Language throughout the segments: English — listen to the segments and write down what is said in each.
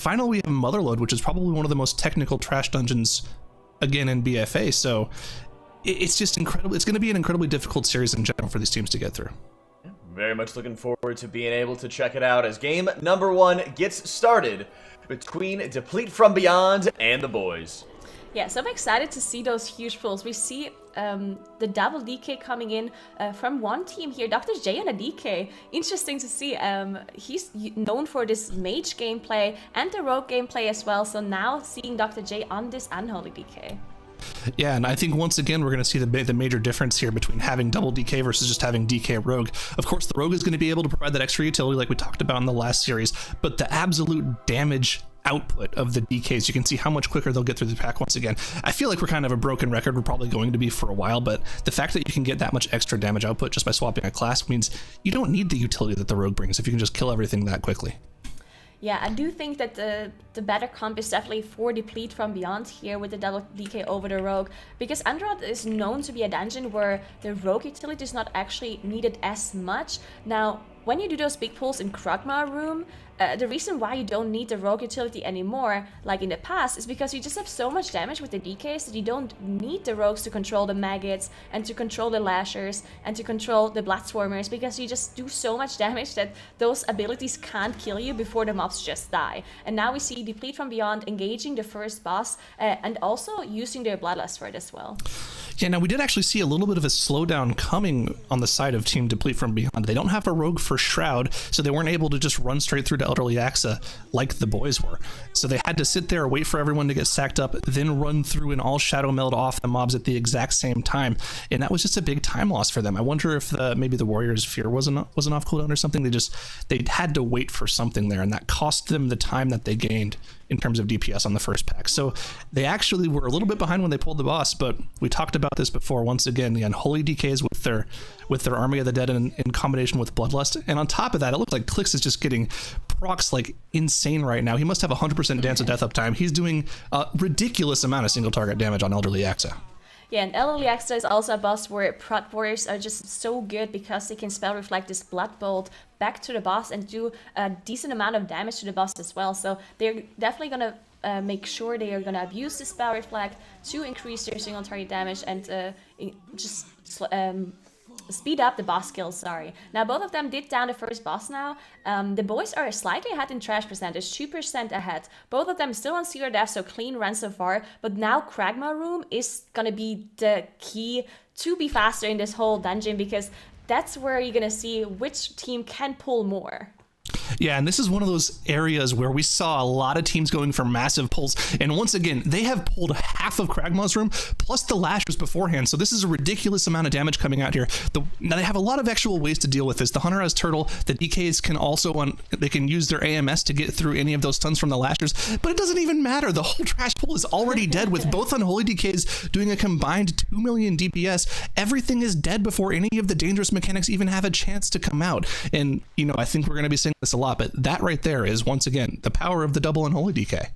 finally we have Motherload, which is probably one of the most technical trash dungeons again in BFA. So it's just incredible. It's going to be an incredibly difficult series in general for these teams to get through. Very much looking forward to being able to check it out as game number 1 gets started between Deplete from Beyond and the boys. Yeah, so I'm excited to see those huge pulls. We see the double DK coming in from one team here, Dr. J and a DK. Interesting to see. He's known for this mage gameplay and the rogue gameplay as well. So now seeing Dr. J on this unholy DK. Yeah, and I think once again we're going to see the major difference here between having double DK versus just having DK Rogue. Of course, the Rogue is going to be able to provide that extra utility like we talked about in the last series, but the absolute damage output of the DKs, you can see how much quicker they'll get through the pack once again. I feel like we're kind of a broken record. We're probably going to be for a while, but the fact that you can get that much extra damage output just by swapping a class means you don't need the utility that the Rogue brings if you can just kill everything that quickly. Yeah, I do think that the better comp is definitely for Deplete from Beyond here with the double DK over the Rogue, because Underrot is known to be a dungeon where the Rogue utility is not actually needed as much. Now, when you do those big pulls in Kragma Room, the reason why you don't need the Rogue utility anymore, like in the past, is because you just have so much damage with the DKs that you don't need the Rogues to control the Maggots and to control the Lashers and to control the Bloodswarmers, because you just do so much damage that those abilities can't kill you before the mobs just die. And now we see Deplete from Beyond engaging the first boss and also using their Bloodlust for it as well. Yeah, now we did actually see a little bit of a slowdown coming on the side of Team Deplete from Beyond. They don't have a Rogue for Shroud, so they weren't able to just run straight through to Elderly Axa like the boys were. So they had to sit there, wait for everyone to get sacked up, then run through and all Shadow Meld off the mobs at the exact same time. And that was just a big time loss for them. I wonder if maybe the Warriors' Fear wasn't off cooldown or something. They had to wait for something there, and that cost them the time that they gained in terms of DPS on the first pack. So they actually were a little bit behind when they pulled the boss, but we talked about this before. Once again, the Unholy DKs with their Army of the Dead in combination with Bloodlust. And on top of that, it looked like Clix is just getting procs like insane right now. He must have 100% Dance of Death uptime. He's doing a ridiculous amount of single target damage on Elderly Axa. Yeah, and Elderly Axa is also a boss where Prot Warriors are just so good because they can spell reflect this Blood Bolt back to the boss and do a decent amount of damage to the boss as well. So they're definitely going to make sure they are going to abuse the spell reflect to increase their single target damage and just speed up the boss kills, sorry. Now, both of them did down the first boss now. The boys are slightly ahead in trash percentage, 2% ahead. Both of them still on 0 death, so clean run so far. But now Kragma Room is gonna be the key to be faster in this whole dungeon, because that's where you're gonna see which team can pull more. Yeah, and this is one of those areas where we saw a lot of teams going for massive pulls. And once again, they have pulled half of Kragma's Room plus the Lashers beforehand. So this is a ridiculous amount of damage coming out here. Now they have a lot of actual ways to deal with this. The Hunter has Turtle. The DKs can also, they can use their AMS to get through any of those stuns from the Lashers. But it doesn't even matter. The whole trash pool is already dead with both Unholy DKs doing a combined 2 million DPS. Everything is dead before any of the dangerous mechanics even have a chance to come out. And, you know, I think we're going to be saying this a lot, but that right there is, once again, the power of the double Unholy DK.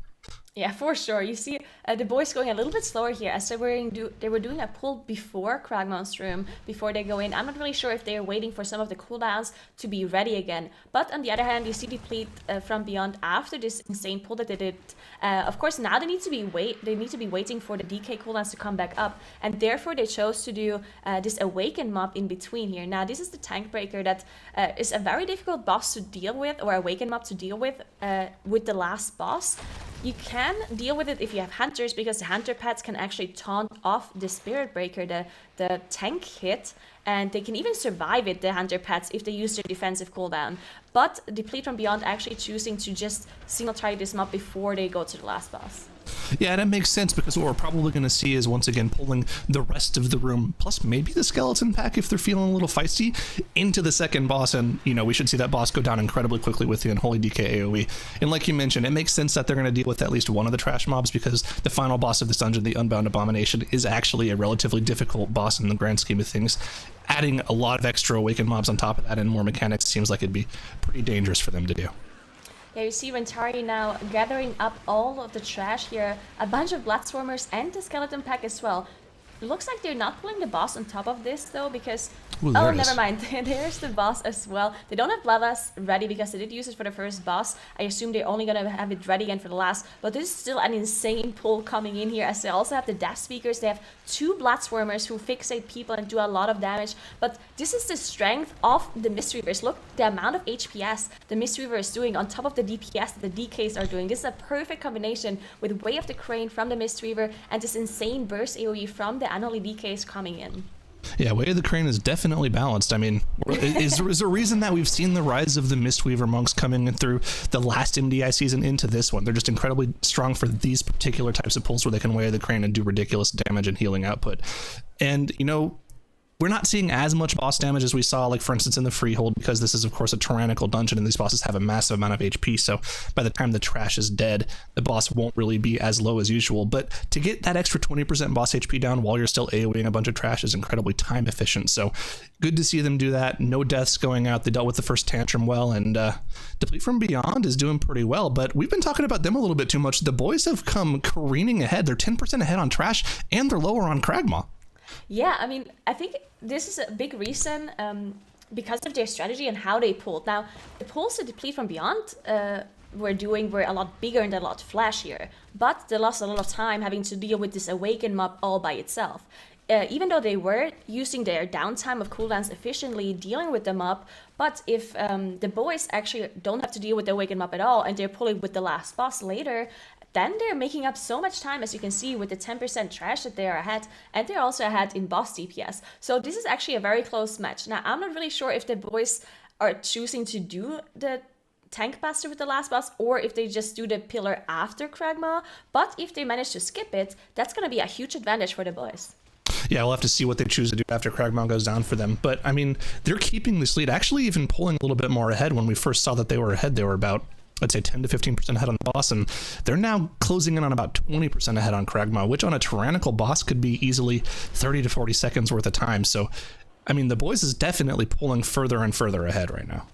Yeah, for sure. You see the boys going a little bit slower here as they were doing a pull before Kragma's Room, before they go in. I'm not really sure if they're waiting for some of the cooldowns to be ready again. But on the other hand, you see Deplete from Beyond after this insane pull that they did. Of course, now they need to be waiting for the DK cooldowns to come back up, and therefore they chose to do this Awaken mob in between here. Now, this is the tank breaker that is a very difficult boss to deal with, or Awaken mob to deal with the last boss. You can deal with it if you have Hunters, because the Hunter pets can actually taunt off the Spirit Breaker, the tank hit, and they can even survive it, the Hunter pets, if they use their defensive cooldown. But Deplete from Beyond actually choosing to just single target this mob before they go to the last boss. Yeah, that makes sense, because what we're probably going to see is, once again, pulling the rest of the room, plus maybe the skeleton pack if they're feeling a little feisty, into the second boss. And, you know, we should see that boss go down incredibly quickly with the Unholy DK AoE. And like you mentioned, it makes sense that they're going to deal with at least one of the trash mobs, because the final boss of this dungeon, the Unbound Abomination, is actually a relatively difficult boss in the grand scheme of things. Adding a lot of extra Awakened mobs on top of that and more mechanics seems like it'd be pretty dangerous for them to do. Yeah, you see Rentari now gathering up all of the trash here, a bunch of Bloodswarmers and the skeleton pack as well. It looks like they're not pulling the boss on top of this though, because Ooh, oh, there it never is. mind. There's the boss as well. They don't have Bloodlust ready because they did use it for the first boss. I assume they're only gonna have it ready again for the last. But this is still an insane pull coming in here, as they also have the Death Speakers. They have 2 Bloodswarmers who fixate people and do a lot of damage. But this is the strength of the Mistweavers. Look, the amount of HPS the Mistweaver is doing on top of the DPS that the DKs are doing. This is a perfect combination with Way of the Crane from the Mistweaver and this insane burst AoE from the Unholy DKs coming in. Yeah, Way of the Crane is definitely balanced. I mean, is there a reason that we've seen the rise of the Mistweaver monks coming in through the last MDI season into this one? They're just incredibly strong for these particular types of pulls where they can Way of the Crane and do ridiculous damage and healing output. And, you know, we're not seeing as much boss damage as we saw, like, for instance, in the Freehold, because this is, of course, a tyrannical dungeon, and these bosses have a massive amount of HP, so by the time the trash is dead, the boss won't really be as low as usual. But to get that extra 20% boss HP down while you're still AoEing a bunch of trash is incredibly time efficient, so good to see them do that. No deaths going out. They dealt with the first tantrum well, and Deplete from Beyond is doing pretty well, but we've been talking about them a little bit too much. The boys have come careening ahead. They're 10% ahead on trash, and they're lower on Kragmaw. Yeah, I mean, I think this is a big reason because of their strategy and how they pulled. Now, the pulls to Deplete from Beyond were a lot bigger and a lot flashier, but they lost a lot of time having to deal with this Awaken mob all by itself. Even though they were using their downtime of cooldowns efficiently dealing with the mob, but if the boys actually don't have to deal with the Awaken mob at all and they're pulling with the last boss later, then they're making up so much time, as you can see, with the 10% trash that they are ahead, and they're also ahead in boss DPS. So this is actually a very close match. Now, I'm not really sure if the boys are choosing to do the tank buster with the last boss, or if they just do the pillar after Kragmaw, but if they manage to skip it, that's going to be a huge advantage for the boys. Yeah, we'll have to see what they choose to do after Kragmaw goes down for them. But, I mean, they're keeping this lead, actually even pulling a little bit more ahead. When we first saw that they were ahead, they were about, I'd say, 10 to 15% ahead on the boss, and they're now closing in on about 20% ahead on Kragmaw, which on a tyrannical boss could be easily 30 to 40 seconds worth of time. So, I mean, the boys is definitely pulling further and further ahead right now.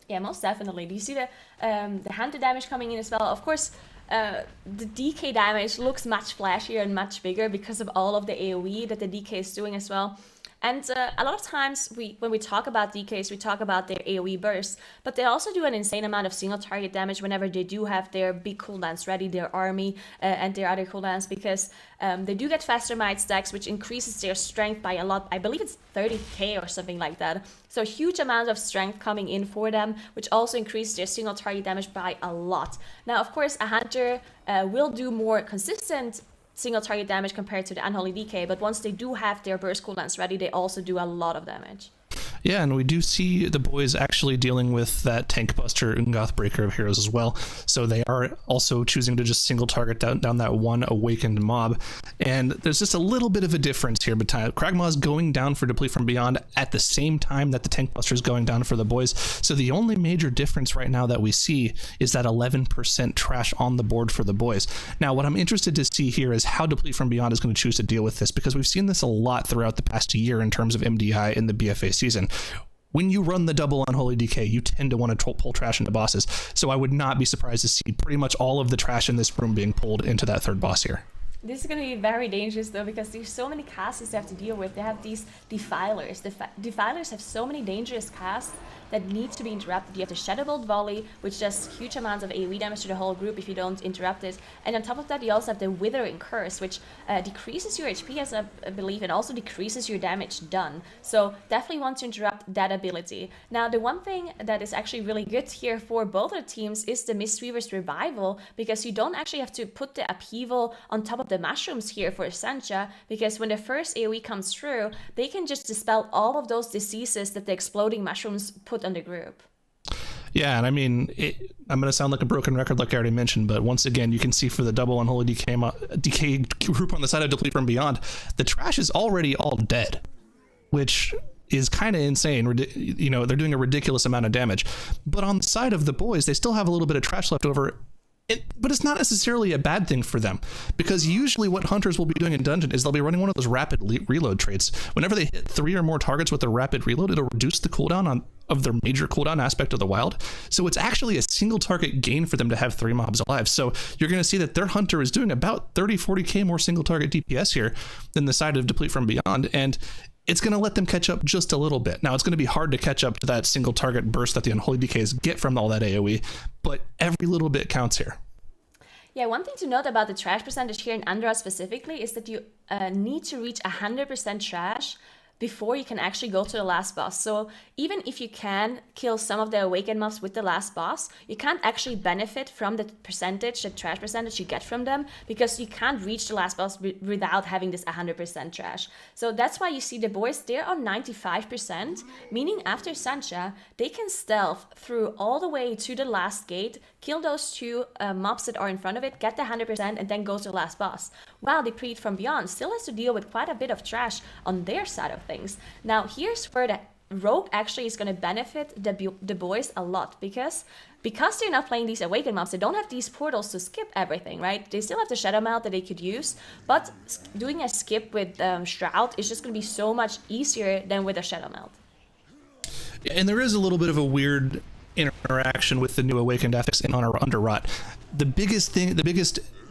Yeah, most definitely. Do you see the hunter damage coming in as well? Of course, the DK damage looks much flashier and much bigger because of all of the AoE that the DK is doing as well. And a lot of times when we talk about DKs, we talk about their AoE bursts, but they also do an insane amount of single target damage whenever they do have their big cooldowns ready, their army and their other cooldowns, because they do get faster might stacks, which increases their strength by a lot. I believe it's 30k or something like that. So a huge amount of strength coming in for them, which also increases their single target damage by a lot. Now, of course, a hunter will do more consistent single target damage compared to the Unholy DK, but once they do have their burst cooldowns ready, they also do a lot of damage. Yeah, and we do see the boys actually dealing with that tank buster Ungoth Breaker of Heroes as well. So they are also choosing to just single target down that one awakened mob. And there's just a little bit of a difference here. But Kragmaw is going down for Deplete from Beyond at the same time that the tank buster is going down for the boys. So the only major difference right now that we see is that 11% trash on the board for the boys. Now, what I'm interested to see here is how Deplete from Beyond is going to choose to deal with this, because we've seen this a lot throughout the past year in terms of MDI in the BFA season. When you run the double Unholy DK, you tend to want to pull trash into bosses. So I would not be surprised to see pretty much all of the trash in this room being pulled into that third boss here. This is going to be very dangerous though, because there's so many casts they have to deal with. They have these defilers. Defilers have so many dangerous casts that need to be interrupted. You have the Shadow Bolt Volley, which does huge amounts of AoE damage to the whole group if you don't interrupt it. And on top of that, you also have the Withering Curse, which decreases your HP, as I believe, and also decreases your damage done. So definitely want to interrupt that ability. Now, the one thing that is actually really good here for both of the teams is the Mistweaver's Revival, because you don't actually have to put the upheaval on top of the mushrooms here for Sancha, because when the first AoE comes through, they can just dispel all of those diseases that the exploding mushrooms put on the group. Yeah, and I mean, I'm going to sound like a broken record like I already mentioned, but once again, you can see for the double Unholy DK group on the side of Deplete from Beyond, the trash is already all dead, which is kind of insane. You know, they're doing a ridiculous amount of damage. But on the side of the boys, they still have a little bit of trash left over. But it's not necessarily a bad thing for them, because usually what hunters will be doing in dungeon is they'll be running one of those rapid reload traits. Whenever they hit 3 or more targets with a rapid reload, it'll reduce the cooldown of their major cooldown aspect of the wild. So it's actually a single target gain for them to have 3 mobs alive. So you're going to see that their hunter is doing about 30-40k more single target DPS here than the side of Deplete from Beyond, and it's going to let them catch up just a little bit. Now, it's going to be hard to catch up to that single target burst that the Unholy DKs get from all that AoE, but every little bit counts here. Yeah, one thing to note about the trash percentage here in Underrot specifically is that you need to reach 100% trash before you can actually go to the last boss. So even if you can kill some of the awakened mobs with the last boss, you can't actually benefit from the percentage, the trash percentage you get from them, because you can't reach the last boss without having this 100% trash. So that's why you see the boys, they're on 95%, meaning after Sancha, they can stealth through all the way to the last gate, kill those 2 mobs that are in front of it, get the 100%, and then go to the last boss. While Deplete from Beyond still has to deal with quite a bit of trash on their side of things. Now, here's where the Rogue actually is going to benefit the boys a lot, because they're not playing these awakened mobs, they don't have these portals to skip everything, right? They still have the Shadow Melt that they could use, but doing a skip with Shroud is just going to be so much easier than with a Shadow Melt. And there is a little bit of a weird interaction with the new awakened affix in Underrot. The biggest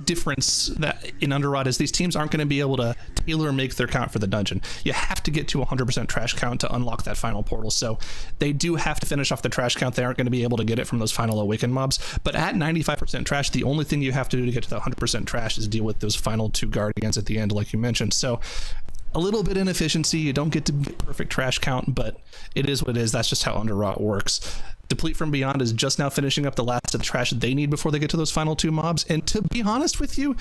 difference that in Underrot is these teams aren't going to be able to tailor make their count for the dungeon. You have to get to 100% trash count to unlock that final portal, so they do have to finish off the trash count. They aren't going to be able to get it from those final awakened mobs, but at 95% trash, the only thing you have to do to get to the 100% trash is deal with those final 2 guardians at the end, like you mentioned. So a little bit inefficiency, you don't get to get perfect trash count, but it is what it is. That's just how Underrot works. Deplete from Beyond is just now finishing up the last of the trash they need before they get to those final 2 mobs, and to be honest with you,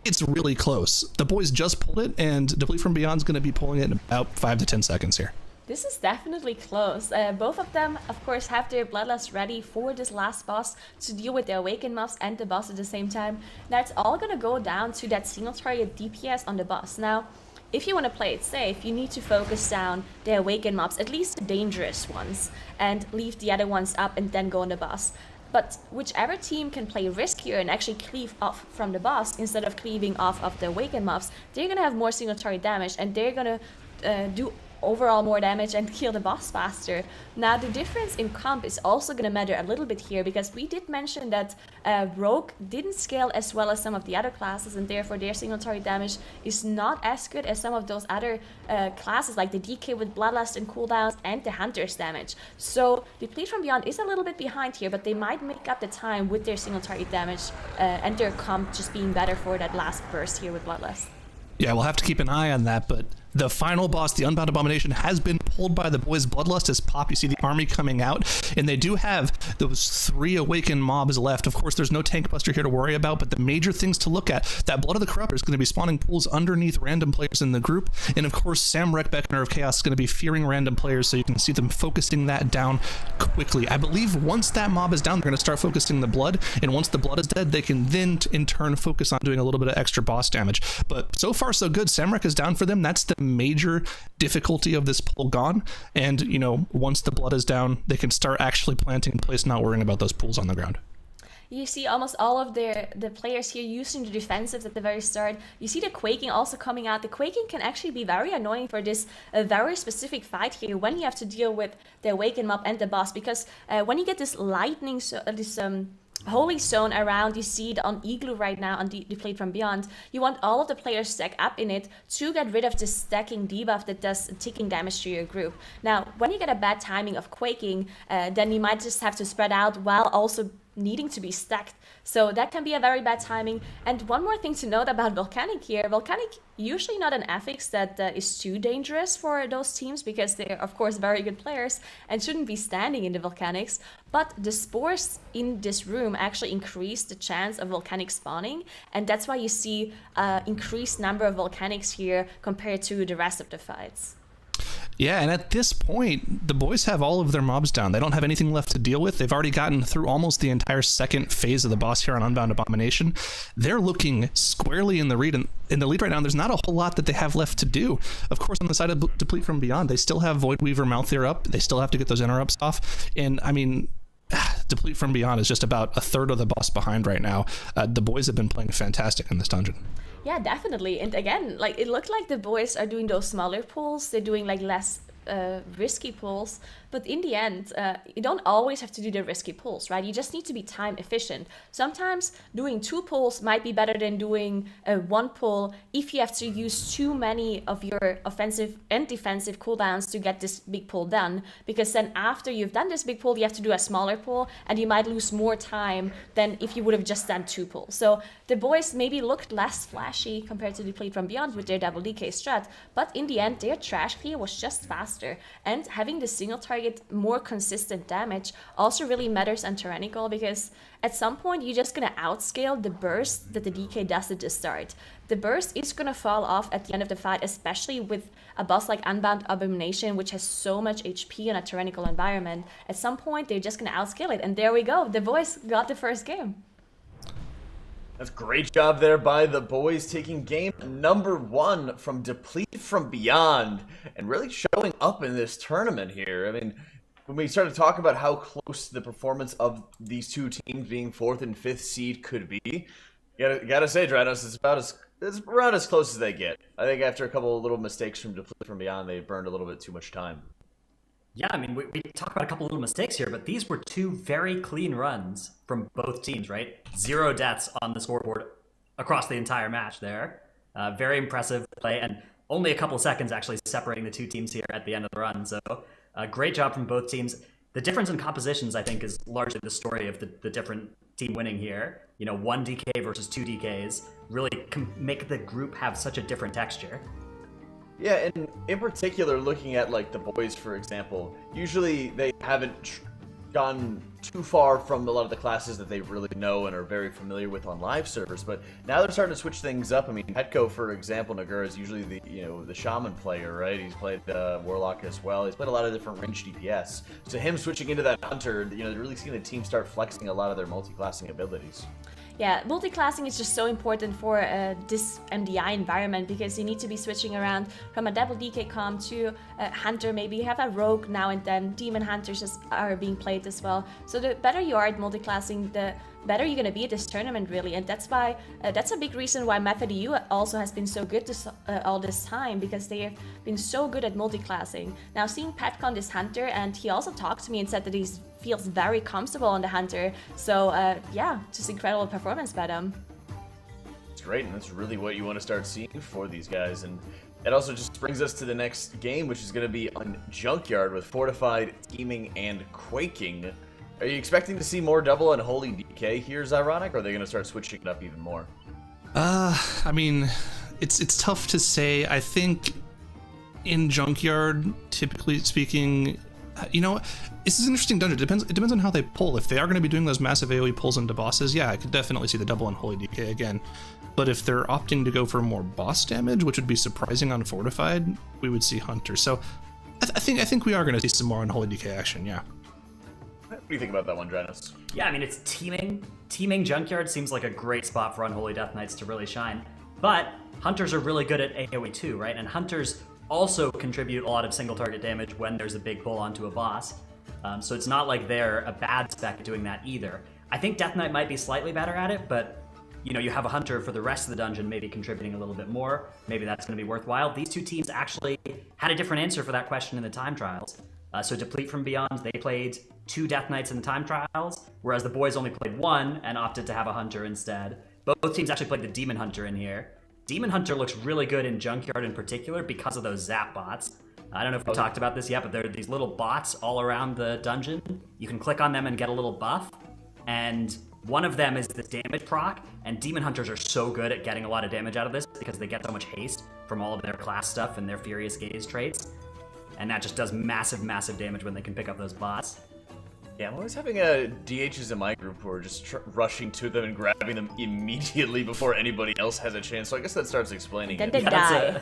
it's really close. The boys just pulled it, and Deplete from Beyond is going to be pulling it in about 5 to 10 seconds here. This is definitely close. Both of them, of course, have their bloodlust ready for this last boss to deal with the awakened mobs and the boss at the same time. Now, it's all going to go down to that single target DPS on the boss. Now, if you want to play it safe, you need to focus down the awakened mobs, at least the dangerous ones, and leave the other ones up and then go on the boss. But whichever team can play riskier and actually cleave off from the boss instead of cleaving off of the awakened mobs, they're going to have more single target damage, and they're going to do overall more damage and kill the boss faster. Now, the difference in comp is also going to matter a little bit here, because we did mention that Rogue didn't scale as well as some of the other classes, and therefore their single target damage is not as good as some of those other classes, like the DK with Bloodlust and cooldowns and the Hunter's damage. So Deplete from Beyond is a little bit behind here, but they might make up the time with their single target damage and their comp just being better for that last burst here with Bloodlust. Yeah, we'll have to keep an eye on that, but the final boss, the Unbound Abomination, has been pulled by the boys' Bloodlust as Pop. You see the army coming out, and they do have those 3 awakened mobs left. Of course, there's no tank buster here to worry about, but the major things to look at, that Blood of the Corruptor is going to be spawning pools underneath random players in the group, and of course, Sam Reckbeckner of Chaos is going to be fearing random players, so you can see them focusing that down quickly. I believe once that mob is down, they're going to start focusing the blood, and once the blood is dead, they can then in turn focus on doing a little bit of extra boss damage. But so far, so good. Samrek is down for them. That's the major difficulty of this pull gone, and you know, once the blood is down, they can start actually planting in place, not worrying about those pools on the ground. You see almost all of the players here using the defensives at the very start. You see the Quaking also coming out. The Quaking can actually be very annoying for this very specific fight here when you have to deal with the awakened mob and the boss, because when you get this lightning, Holy Stone around, you see it on Igloo right now on Deplete from Beyond. You want all of the players stack up in it to get rid of this stacking debuff that does ticking damage to your group. Now, when you get a bad timing of Quaking, then you might just have to spread out while also needing to be stacked. So that can be a very bad timing. And one more thing to note about Volcanic here. Volcanic, usually not an affix that is too dangerous for those teams, because they're of course very good players and shouldn't be standing in the Volcanics. But the spores in this room actually increase the chance of Volcanic spawning, and that's why you see increased number of Volcanics here compared to the rest of the fights. Yeah, and at this point, the boys have all of their mobs down. They don't have anything left to deal with. They've already gotten through almost the entire second phase of the boss here on Unbound Abomination. They're looking squarely in the lead right now. There's not a whole lot that they have left to do. Of course, on the side of Deplete from Beyond, they still have Voidweaver Malthier up. They still have to get those interrupts off. And I mean, Deplete from Beyond is just about a third of the boss behind right now. The boys have been playing fantastic in this dungeon. Yeah, definitely. And again, like, it looked like the boys are doing those smaller pulls. They're doing like less risky pulls, but in the end, you don't always have to do the risky pulls, right? You just need to be time efficient. Sometimes doing 2 pulls might be better than doing 1 pull if you have to use too many of your offensive and defensive cooldowns to get this big pull done, because then after you've done this big pull, you have to do a smaller pull, and you might lose more time than if you would have just done 2 pulls. So the boys maybe looked less flashy compared to Deplete from Beyond with their double DK strat, but in the end, their trash clear was just faster, and having the single target more consistent damage also really matters on Tyrannical, because at some point you're just gonna outscale the burst that the DK does at the start. The burst is gonna fall off at the end of the fight, especially with a boss like Unbound Abomination, which has so much HP in a Tyrannical environment. At some point they're just gonna outscale it, and there we go, the boys got the first game. That's a great job there by the boys, taking game number 1 from Deplete from Beyond, and really showing up in this tournament here. I mean, when we started talking about how close the performance of these 2 teams being 4th and 5th seed could be, you gotta say, Dranos, it's around as close as they get. I think after a couple of little mistakes from Deplete from Beyond, they burned a little bit too much time. Yeah, I mean, we talk about a couple little mistakes here, but these were 2 very clean runs from both teams, right? 0 deaths on the scoreboard across the entire match there. Very impressive play, and only a couple seconds actually separating the 2 teams here at the end of the run. So great job from both teams. The difference in compositions, I think, is largely the story of the different team winning here. You know, 1 DK versus 2 DKs really make the group have such a different texture. Yeah, and in particular, looking at like the boys, for example, usually they haven't gone too far from a lot of the classes that they really know and are very familiar with on live servers, but now they're starting to switch things up. I mean, Petco, for example, Nagura is usually the shaman player, right? He's played Warlock as well. He's played a lot of different range DPS. So him switching into that hunter, they're really seeing the team start flexing a lot of their multi-classing abilities. Yeah, multi-classing is just so important for this MDI environment, because you need to be switching around from a double DK comp to a hunter. Maybe you have a rogue now and then. Demon hunters just are being played as well. So the better you are at multi-classing, the better you're going to be at this tournament, really. And that's why that's a big reason why MethodEU also has been so good all this time, because they have been so good at multi-classing. Now, seeing Petcon this hunter, and he also talked to me and said that he feels very comfortable on the hunter. So yeah, just incredible performance by them. It's great, and that's really what you want to start seeing for these guys. And it also just brings us to the next game, which is going to be on Junkyard with Fortified, Teeming, and Quaking. Are you expecting to see more double Unholy DK here, Zyronic, or are they going to start switching it up even more? I mean, it's tough to say. I think in Junkyard, typically speaking, you know, this is an interesting dungeon. It depends on how they pull. If they are going to be doing those massive AoE pulls into bosses, yeah, I could definitely see the double Unholy DK again. But if they're opting to go for more boss damage, which would be surprising on Fortified, we would see Hunter. So I think we are going to see some more Unholy DK action, yeah. What do you think about that one, Dranos? Yeah, I mean, it's Teeming. Teeming Junkyard seems like a great spot for Unholy Death Knights to really shine. But Hunters are really good at AoE too, right? And Hunters also contribute a lot of single target damage when there's a big pull onto a boss. So it's not like they're a bad spec at doing that either. I think Death Knight might be slightly better at it, but you know, you have a Hunter for the rest of the dungeon maybe contributing a little bit more. Maybe that's going to be worthwhile. These 2 teams actually had a different answer for that question in the time trials. So Deplete from Beyond, they played 2 Death Knights in the time trials, whereas the boys only played 1 and opted to have a Hunter instead. Both teams actually played the Demon Hunter in here. Demon Hunter looks really good in Junkyard in particular because of those zap bots. I don't know if we talked about this yet, but there are these little bots all around the dungeon. You can click on them and get a little buff, and one of them is this damage proc, and Demon Hunters are so good at getting a lot of damage out of this because they get so much haste from all of their class stuff and their Furious Gaze traits, and that just does massive, massive damage when they can pick up those bots. Yeah, I'm always having DHs in my group who are just rushing to them and grabbing them immediately before anybody else has a chance, so I guess that starts explaining Then it. they die.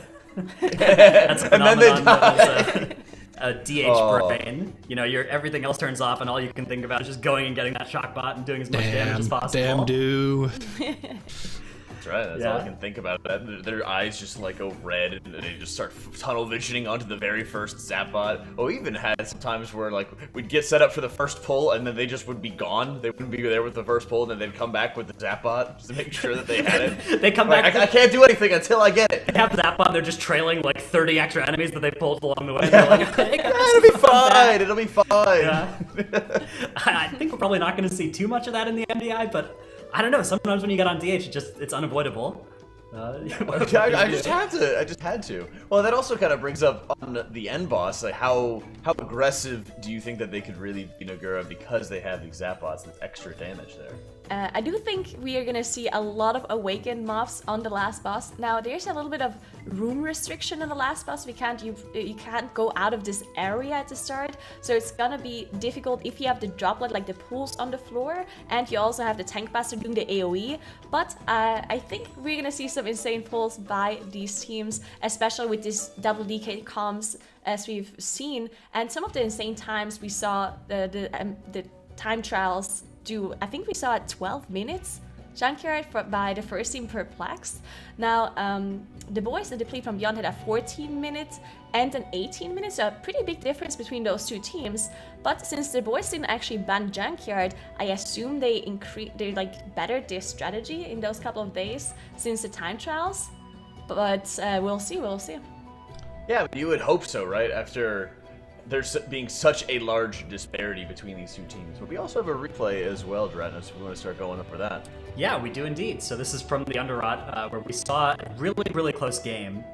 That's a phenomenon die. a DH brain. You know, everything else turns off and all you can think about is just going and getting that shock bot and doing as much damage as possible. Damn do. That's right? That's Yeah. all I can think about. Their eyes just like go red, and they just start tunnel visioning onto the very first Zapbot. Oh, we even had some times where like we'd get set up for the first pull, and then they just would be gone. They wouldn't be there with the first pull, and then they'd come back with the Zapbot just to make sure that they had it. They come Like, back. I can't do anything until I get it. They have Zapbot, they're just trailing like 30 extra enemies that they pulled along the way. They're like, It'll be fine. It'll be fine. Yeah. I think we're probably not going to see too much of that in the MDI, but I don't know. Sometimes when you get on DH, it's unavoidable. I just had to. Well, that also kind of brings up on the end boss, like how aggressive do you think that they could really be Nagura because they have these Zapbots with extra damage there? I do think we are gonna see a lot of awakened mobs on the last boss. Now there's a little bit of room restriction on the last boss. You can't go out of this area at the start, so it's gonna be difficult if you have the droplet, like the pools on the floor, and you also have the tank master doing the AoE. But I think we're gonna see some insane pulls by these teams, especially with this double DK comms as we've seen, and some of the insane times we saw the time trials do. I think we saw at 12 minutes Junkyard by the first team Perplexed. Now the boys and Deplete from Beyond had a 14 minutes and an 18 minutes, so a pretty big difference between those two teams. But since the boys didn't actually ban Junkyard, I assume they like bettered their strategy in those couple of days since the time trials. But we'll see. Yeah, you would hope so, right? After there's being such a large disparity between these two teams. But we also have a replay as well, Dreadnought, so we want to start going over that. Yeah, we do indeed. So this is from the Underrot, where we saw a really, really close game.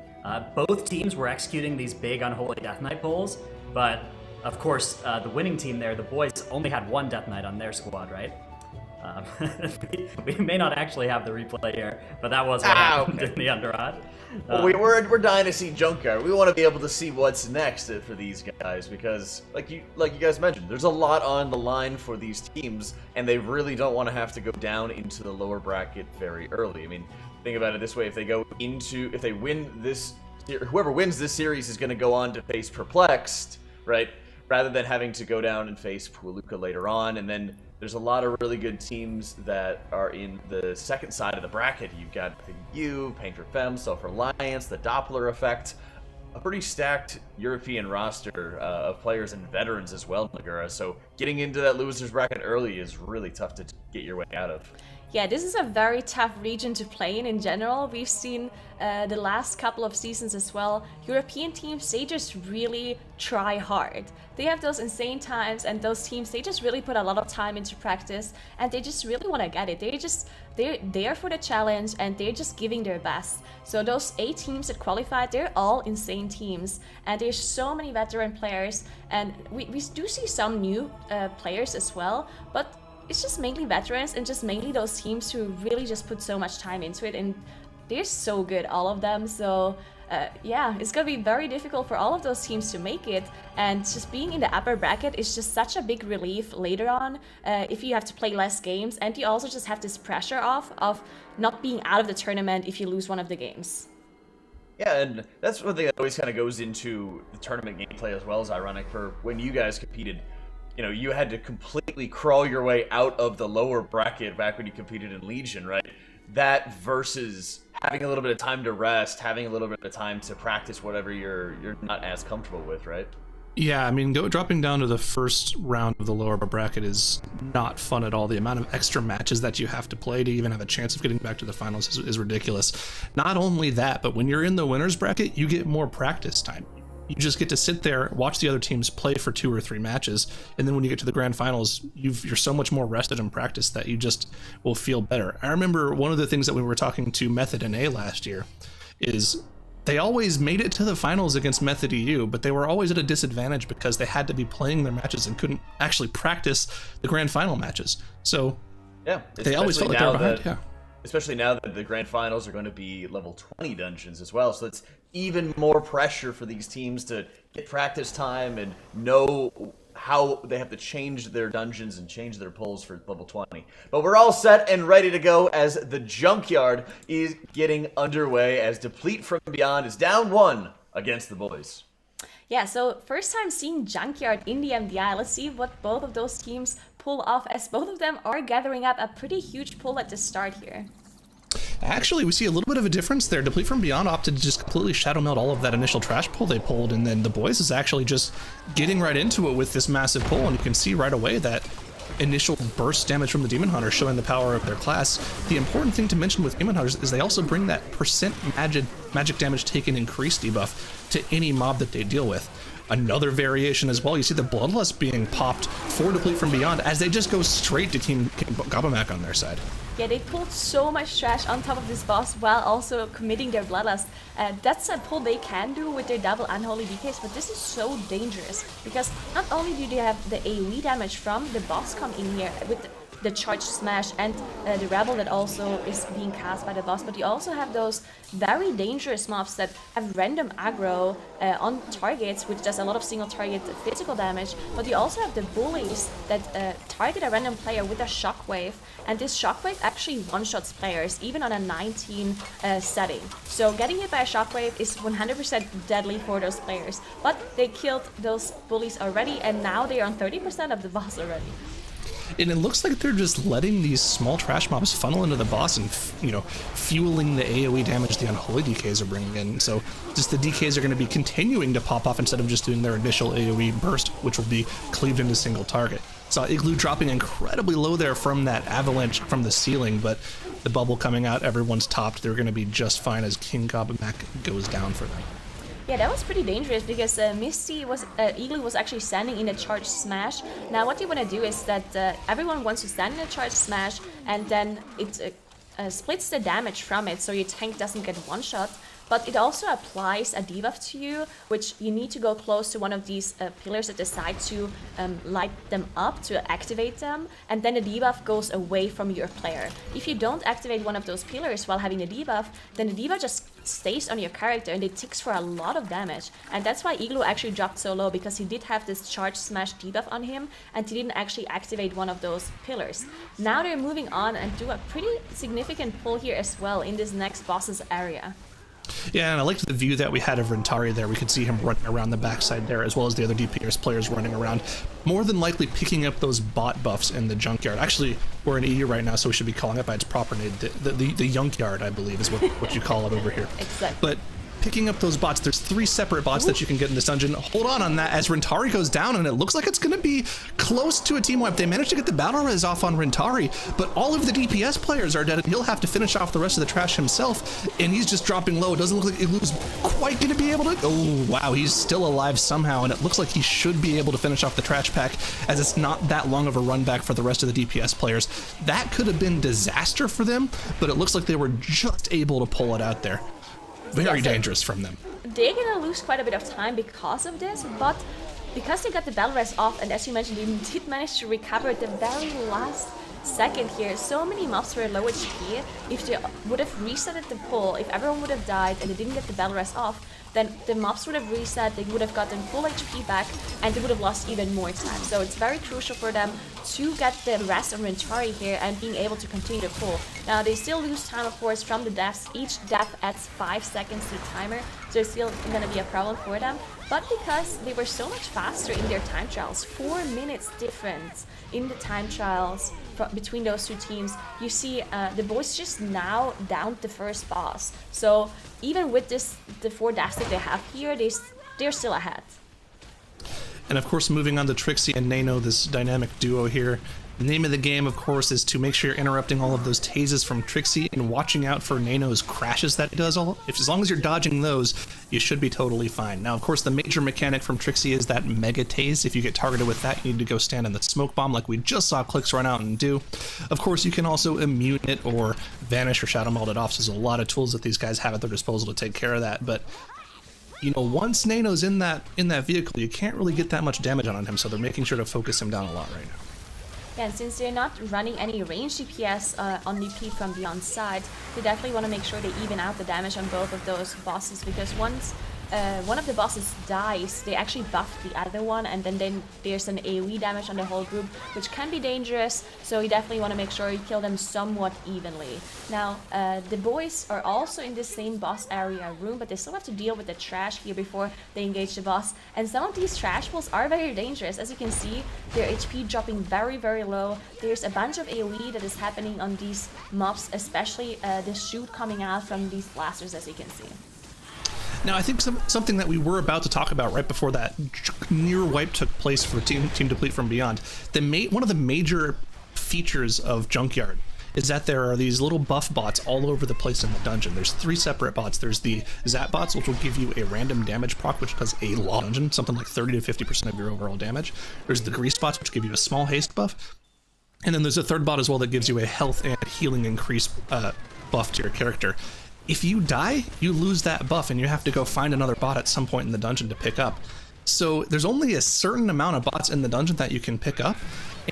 Both teams were executing these big Unholy Death Knight pulls, but of course, the winning team there, the boys, only had one Death Knight on their squad, right? We may not actually have the replay here, but that was what happened in the Underrot. Well, we're dying to see Junkyard. We want to be able to see what's next for these guys because, like you guys mentioned, there's a lot on the line for these teams, and they really don't want to have to go down into the lower bracket very early. I mean, think about it this way: if they win this, whoever wins this series is going to go on to face Perplexed, right? Rather than having to go down and face Pualuka later on, and then there's a lot of really good teams that are in the second side of the bracket. You've got you, Painter Femme, Self-Reliance, the Doppler Effect, a pretty stacked European roster of players and veterans as well, Nagura. So getting into that losers bracket early is really tough to get your way out of. Yeah, this is a very tough region to play in general. We've seen the last couple of seasons as well. European teams, they just really try hard. They have those insane times, and those teams, they just really put a lot of time into practice, and they just really want to get it. They're there for the challenge, and they're just giving their best. So those 8 teams that qualified, they're all insane teams, and there's so many veteran players, and we do see some new players as well, but it's just mainly veterans and just mainly those teams who really just put so much time into it, and they're so good, all of them. So yeah, it's gonna be very difficult for all of those teams to make it, and just being in the upper bracket is just such a big relief later on if you have to play less games, and you also just have this pressure of not being out of the tournament if you lose one of the games. Yeah, and that's one thing that always kind of goes into the tournament gameplay as well as ironic for when you guys competed. You know, you had to completely crawl your way out of the lower bracket back when you competed in Legion, right? That versus having a little bit of time to rest, having a little bit of time to practice whatever you're not as comfortable with, right? Yeah, I mean, dropping down to the first round of the lower bracket is not fun at all. The amount of extra matches that you have to play to even have a chance of getting back to the finals is ridiculous. Not only that, but when you're in the winner's bracket, you get more practice time. You just get to sit there, watch the other teams play for 2 or 3 matches, and then when you get to the grand finals, you're so much more rested in practice that you just will feel better. I remember one of the things that we were talking to Method and A last year is they always made it to the finals against Method EU, but they were always at a disadvantage because they had to be playing their matches and couldn't actually practice the grand final matches. So yeah, they always felt like they were behind. Yeah. Especially now that the grand finals are going to be level 20 dungeons as well, so it's even more pressure for these teams to get practice time and know how they have to change their dungeons and change their pulls for level 20. But we're all set and ready to go as the Junkyard is getting underway as Deplete from Beyond is down 1 against the boys. Yeah, so first time seeing Junkyard in the MDI. Let's see what both of those teams pull off, as both of them are gathering up a pretty huge pull at the start here. Actually, we see a little bit of a difference there. Deplete from Beyond opted to just completely shadow melt all of that initial trash pull they pulled, and then the boys is actually just getting right into it with this massive pull, and you can see right away that initial burst damage from the Demon Hunters showing the power of their class. The important thing to mention with Demon Hunters is they also bring that percent magic damage taken increase debuff to any mob that they deal with. Another variation as well, you see the Bloodlust being popped for Deplete from Beyond as they just go straight to Team Gobblemak on their side. Yeah, they pulled so much trash on top of this boss while also committing their Bloodlust. That's a pull they can do with their double Unholy DKs, but this is so dangerous because not only do they have the AoE damage from the boss come in here with the charge smash and the rebel that also is being cast by the boss, but you also have those very dangerous mobs that have random aggro on targets, which does a lot of single target physical damage, but you also have the bullies that target a random player with a shockwave, and this shockwave actually one-shots players even on a 19 setting. So getting hit by a shockwave is 100% deadly for those players, but they killed those bullies already, and now they are on 30% of the boss already. And it looks like they're just letting these small trash mobs funnel into the boss and, fueling the AoE damage the Unholy DKs are bringing in. So just the DKs are going to be continuing to pop off instead of just doing their initial AoE burst, which will be cleaved into single target. Saw Igloo dropping incredibly low there from that avalanche from the ceiling, but the bubble coming out, everyone's topped. They're going to be just fine as King Gobblemak goes down for them. Yeah, that was pretty dangerous because Igloo was actually standing in a charge smash. Now what you want to do is that everyone wants to stand in a charge smash, and then it splits the damage from it so your tank doesn't get one shot. But it also applies a debuff to you, which you need to go close to one of these pillars at the side to light them up, to activate them, and then the debuff goes away from your player. If you don't activate one of those pillars while having the debuff, then the debuff just stays on your character and it ticks for a lot of damage. And that's why Igloo actually dropped so low, because he did have this charge smash debuff on him and he didn't actually activate one of those pillars. Now they're moving on and do a pretty significant pull here as well in this next boss's area. Yeah, and I liked the view that we had of Rentari there. We could see him running around the backside there, as well as the other DPS players running around, more than likely picking up those bot buffs in the Junkyard. Actually, we're in EU right now, so we should be calling it by its proper name. The Junkyard, I believe, is what you call it over here. Exactly. But picking up those bots, there's 3 separate bots that you can get in this dungeon. Hold on that as Rentari goes down, and it looks like it's going to be close to a team wipe. They managed to get the battle res off on Rentari, but all of the DPS players are dead, and he'll have to finish off the rest of the trash himself, and he's just dropping low. It doesn't look like Igloo's quite going to be able to... Oh, wow, he's still alive somehow, and it looks like he should be able to finish off the trash pack, as it's not that long of a run back for the rest of the DPS players. That could have been disaster for them, but it looks like they were just able to pull it out there. Very dangerous from them. They're gonna lose quite a bit of time because of this, but because they got the battle res off, and as you mentioned, they did manage to recover at the very last second here. So many mobs were low HP. If they would have resetted the pull, if everyone would have died and they didn't get the battle res off, then the mobs would have reset, they would have gotten full HP back, and they would have lost even more time. So it's very crucial for them to get the rest of Rentari here and being able to continue to pull. Now they still lose time, of course, from the deaths. Each death adds 5 seconds to the timer, so it's still going to be a problem for them. But because they were so much faster in their time trials, 4 minutes difference in the time trials between those two teams, you see the boys just now downed the first boss. So even with the 4 deaths that they have here, they're still ahead. And of course, moving on to Trixie and Nano, this dynamic duo here. The name of the game, of course, is to make sure you're interrupting all of those tases from Trixie and watching out for Nano's crashes that he does. As long as you're dodging those, you should be totally fine. Now, of course, the major mechanic from Trixie is that Mega Tase. If you get targeted with that, you need to go stand in the smoke bomb like we just saw Clicks run out and do. Of course, you can also immune it or vanish or shadow meld it off. So there's a lot of tools that these guys have at their disposal to take care of that. But once Nano's in that vehicle, you can't really get that much damage on him, so they're making sure to focus him down a lot right now. Yeah, and since they're not running any range DPS on Deplete from Beyond side, they definitely want to make sure they even out the damage on both of those bosses, because once one of the bosses dies, they actually buff the other one, and then there's an AoE damage on the whole group, which can be dangerous, so you definitely want to make sure you kill them somewhat evenly. Now, the boys are also in the same boss area room, but they still have to deal with the trash here before they engage the boss, and some of these trash pulls are very dangerous. As you can see, their HP dropping very, very low. There's a bunch of AoE that is happening on these mobs, especially the shoot coming out from these blasters, as you can see. Now, I think something that we were about to talk about right before that near wipe took place for Team Deplete from Beyond, one of the major features of Junkyard is that there are these little buff bots all over the place in the dungeon. There's 3 separate bots. There's the Zap bots, which will give you a random damage proc, which does a lot of dungeon, something like 30 to 50% of your overall damage. There's the Grease bots, which give you a small haste buff. And then there's a third bot as well that gives you a health and healing increase buff to your character. If you die, you lose that buff and you have to go find another bot at some point in the dungeon to pick up. So there's only a certain amount of bots in the dungeon that you can pick up,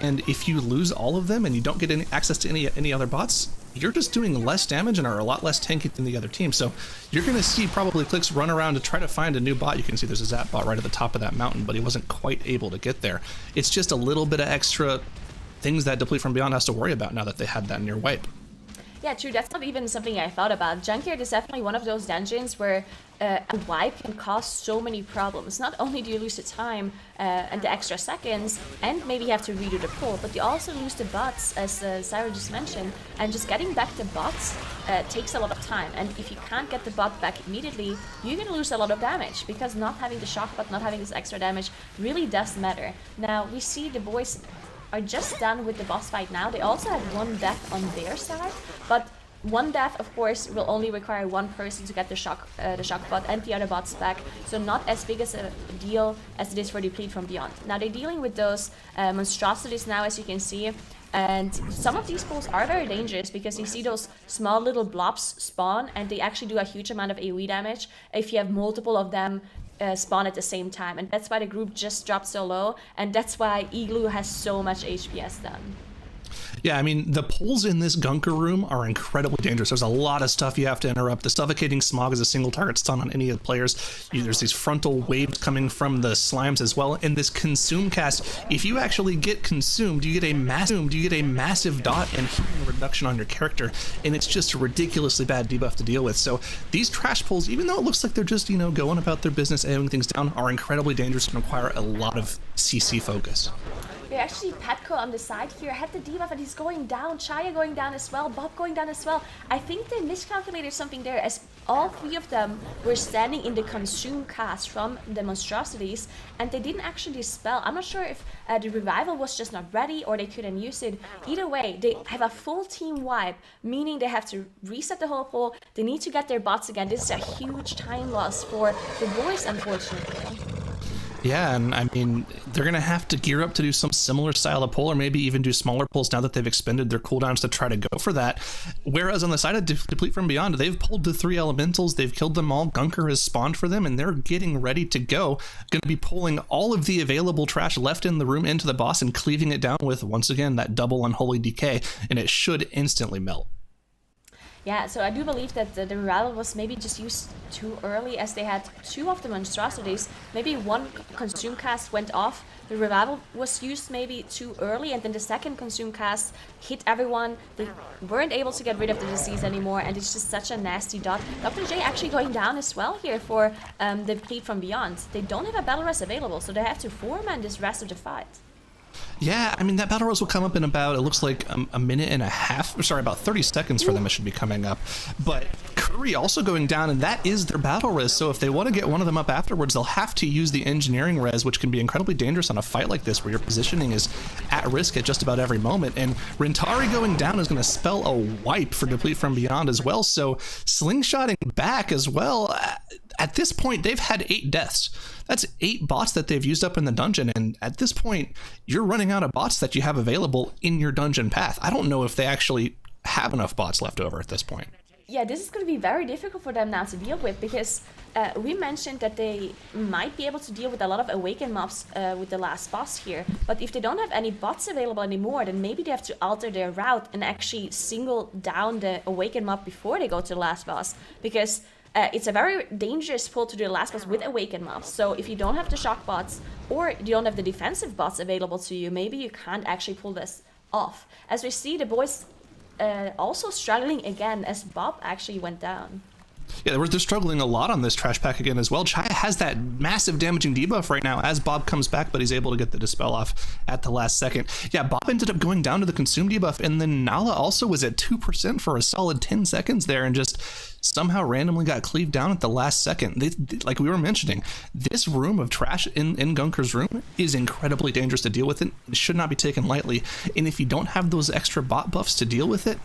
and if you lose all of them and you don't get any access to any other bots, you're just doing less damage and are a lot less tanky than the other team. So you're going to see probably Clicks run around to try to find a new bot. You can see there's a Zap bot right at the top of that mountain, but he wasn't quite able to get there. It's just a little bit of extra things that Deplete from Beyond has to worry about now that they had that near wipe. Yeah, true. That's not even something I thought about. Junkyard is definitely one of those dungeons where a wipe can cause so many problems. Not only do you lose the time and the extra seconds, and maybe you have to redo the pull, but you also lose the bots, as Sarah just mentioned, and just getting back the bots takes a lot of time. And if you can't get the bot back immediately, you're going to lose a lot of damage, because not having the shock bot, not having this extra damage really does matter. Now, we see the boys are just done with the boss fight now. They also have 1 death on their side, but 1 death, of course, will only require 1 person to get the shock bot and the other bots back, so not as big as a deal as it is for Deplete from Beyond. Now, they're dealing with those monstrosities now, as you can see, and some of these pulls are very dangerous because you see those small little blobs spawn, and they actually do a huge amount of AoE damage if you have multiple of them spawn at the same time, and that's why the group just dropped so low, and that's why Igloo has so much HPS done. Yeah, I mean, the pulls in this Gunker room are incredibly dangerous. There's a lot of stuff you have to interrupt. The Suffocating Smog is a single target stun on any of the players. There's these frontal waves coming from the slimes as well. And this Consume cast, if you actually get consumed, you get a massive dot and healing reduction on your character. And it's just a ridiculously bad debuff to deal with. So these trash pulls, even though it looks like they're just, going about their business, AOing things down, are incredibly dangerous and require a lot of CC focus. Yeah, actually, Petco on the side here had the debuff, and he's going down. Chaya going down as well. Bob going down as well. I think they miscalculated something there, as all 3 of them were standing in the consume cast from the monstrosities, and they didn't actually dispel. I'm not sure if the revival was just not ready or they couldn't use it. Either way, they have a full team wipe, meaning they have to reset the whole pool. They need to get their bots again. This is a huge time loss for the boys, unfortunately. Yeah, and I mean, they're going to have to gear up to do some similar style of pull, or maybe even do smaller pulls now that they've expended their cooldowns to try to go for that. Whereas on the side of Deplete from Beyond, they've pulled the 3 elementals, they've killed them all, Gunker has spawned for them, and they're getting ready to go. Going to be pulling all of the available trash left in the room into the boss and cleaving it down with, once again, that double unholy decay, and it should instantly melt. Yeah, so I do believe that the revival was maybe just used too early, as they had 2 of the monstrosities. Maybe 1 consume cast went off, the revival was used maybe too early, and then the second consume cast hit everyone. They weren't able to get rid of the disease anymore, and it's just such a nasty dot. Dr. J actually going down as well here for the Deplete from Beyond. They don't have a battle res available, so they have to 4-man this rest of the fight. Yeah, I mean, that battle rose will come up in about, it looks like a minute and a half, sorry, about 30 seconds for them it should be coming up. But Curry also going down, and that is their battle res, so if they want to get one of them up afterwards, they'll have to use the engineering res, which can be incredibly dangerous on a fight like this, where your positioning is at risk at just about every moment. And Rintari going down is going to spell a wipe for Deplete from Beyond as well, so slingshotting back as well. At this point, they've had 8 deaths. That's 8 bots that they've used up in the dungeon, and at this point, you're running out of bots that you have available in your dungeon path. I don't know if they actually have enough bots left over at this point. Yeah, this is going to be very difficult for them now to deal with, because we mentioned that they might be able to deal with a lot of awakened mobs with the last boss here, but if they don't have any bots available anymore, then maybe they have to alter their route and actually single down the awakened mob before they go to the last boss, because it's a very dangerous pull to do the last boss with awakened mobs. So if you don't have the shock bots, or you don't have the defensive bots available to you, maybe you can't actually pull this off. As we see, the boys also struggling again as Bob actually went down. Yeah, they're struggling a lot on this trash pack again as well. Chaya has that massive damaging debuff right now as Bob comes back, but he's able to get the dispel off at the last second. Yeah, Bob ended up going down to the consume debuff, and then Nala also was at 2% for a solid 10 seconds there and just somehow randomly got cleaved down at the last second. Like we were mentioning, this room of trash in Gunker's room is incredibly dangerous to deal with. It should not be taken lightly, and if you don't have those extra bot buffs to deal with it,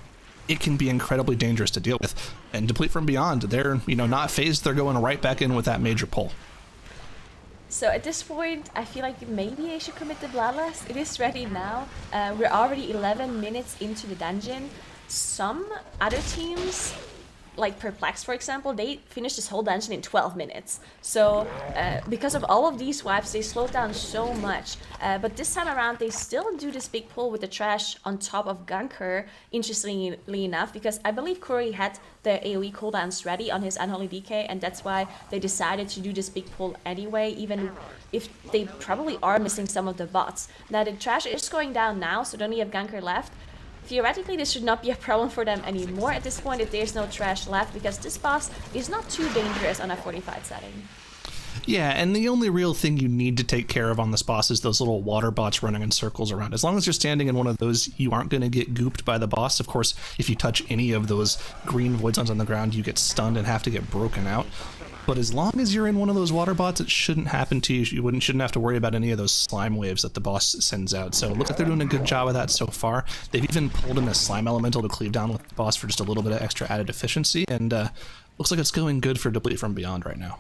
it can be incredibly dangerous to deal with. And Deplete from Beyond, they're not phased, they're going right back in with that major pull. So at this point, I feel like maybe I should commit the Bloodlust. It is ready now. We're already 11 minutes into the dungeon. Some other teams, like Perplexed for example, they finished this whole dungeon in 12 minutes. So because of all of these wipes, they slowed down so much. But this time around, they still do this big pull with the trash on top of Gunker, interestingly enough, because I believe Curry had the AoE cooldowns ready on his Unholy DK, and that's why they decided to do this big pull anyway, even if they probably are missing some of the bots. Now the trash is going down now, so they only have Gunker left. Theoretically, this should not be a problem for them anymore at this point if there's no trash left, because this boss is not too dangerous on a Fortified setting. Yeah, and the only real thing you need to take care of on this boss is those little water bots running in circles around. As long as you're standing in one of those, you aren't going to get gooped by the boss. Of course, if you touch any of those green void zones on the ground, you get stunned and have to get broken out. But as long as you're in one of those water bots, it shouldn't happen to you. You shouldn't have to worry about any of those slime waves that the boss sends out. So it looks like they're doing a good job of that so far. They've even pulled in a slime elemental to cleave down with the boss for just a little bit of extra added efficiency, and looks like it's going good for Deplete from Beyond right now.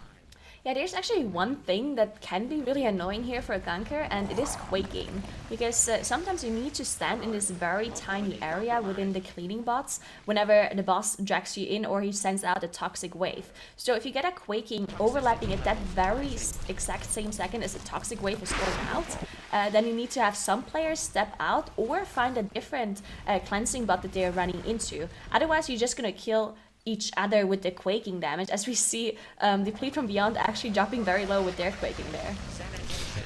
Yeah, there's actually one thing that can be really annoying here for a Gunker, and it is Quaking. Because sometimes you need to stand in this very tiny area within the cleaning bots whenever the boss drags you in or he sends out a toxic wave. So if you get a Quaking overlapping at that very exact same second as the toxic wave is going out, then you need to have some players step out or find a different cleansing bot that they're running into. Otherwise, you're just gonna kill each other with the Quaking damage, as we see Deplete from Beyond actually dropping very low with their Quaking there.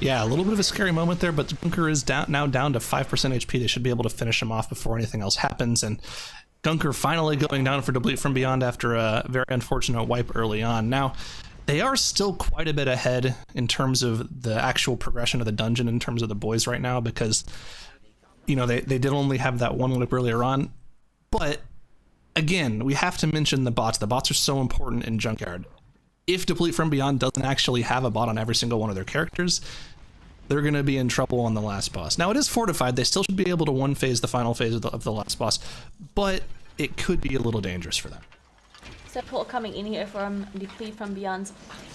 Yeah, a little bit of a scary moment there, but Gunker is now down to 5% HP. They should be able to finish him off before anything else happens, and Gunker finally going down for Deplete from Beyond after a very unfortunate wipe early on. Now, they are still quite a bit ahead in terms of the actual progression of the dungeon in terms of the boys right now, because, they did only have that one wipe earlier on, but again, we have to mention the bots. The bots are so important in Junkyard. If Deplete from Beyond doesn't actually have a bot on every single one of their characters, they're going to be in trouble on the last boss. Now, it is Fortified. They still should be able to one-phase the final phase of the last boss, but it could be a little dangerous for them. So pull coming in here from Deplete from Beyond.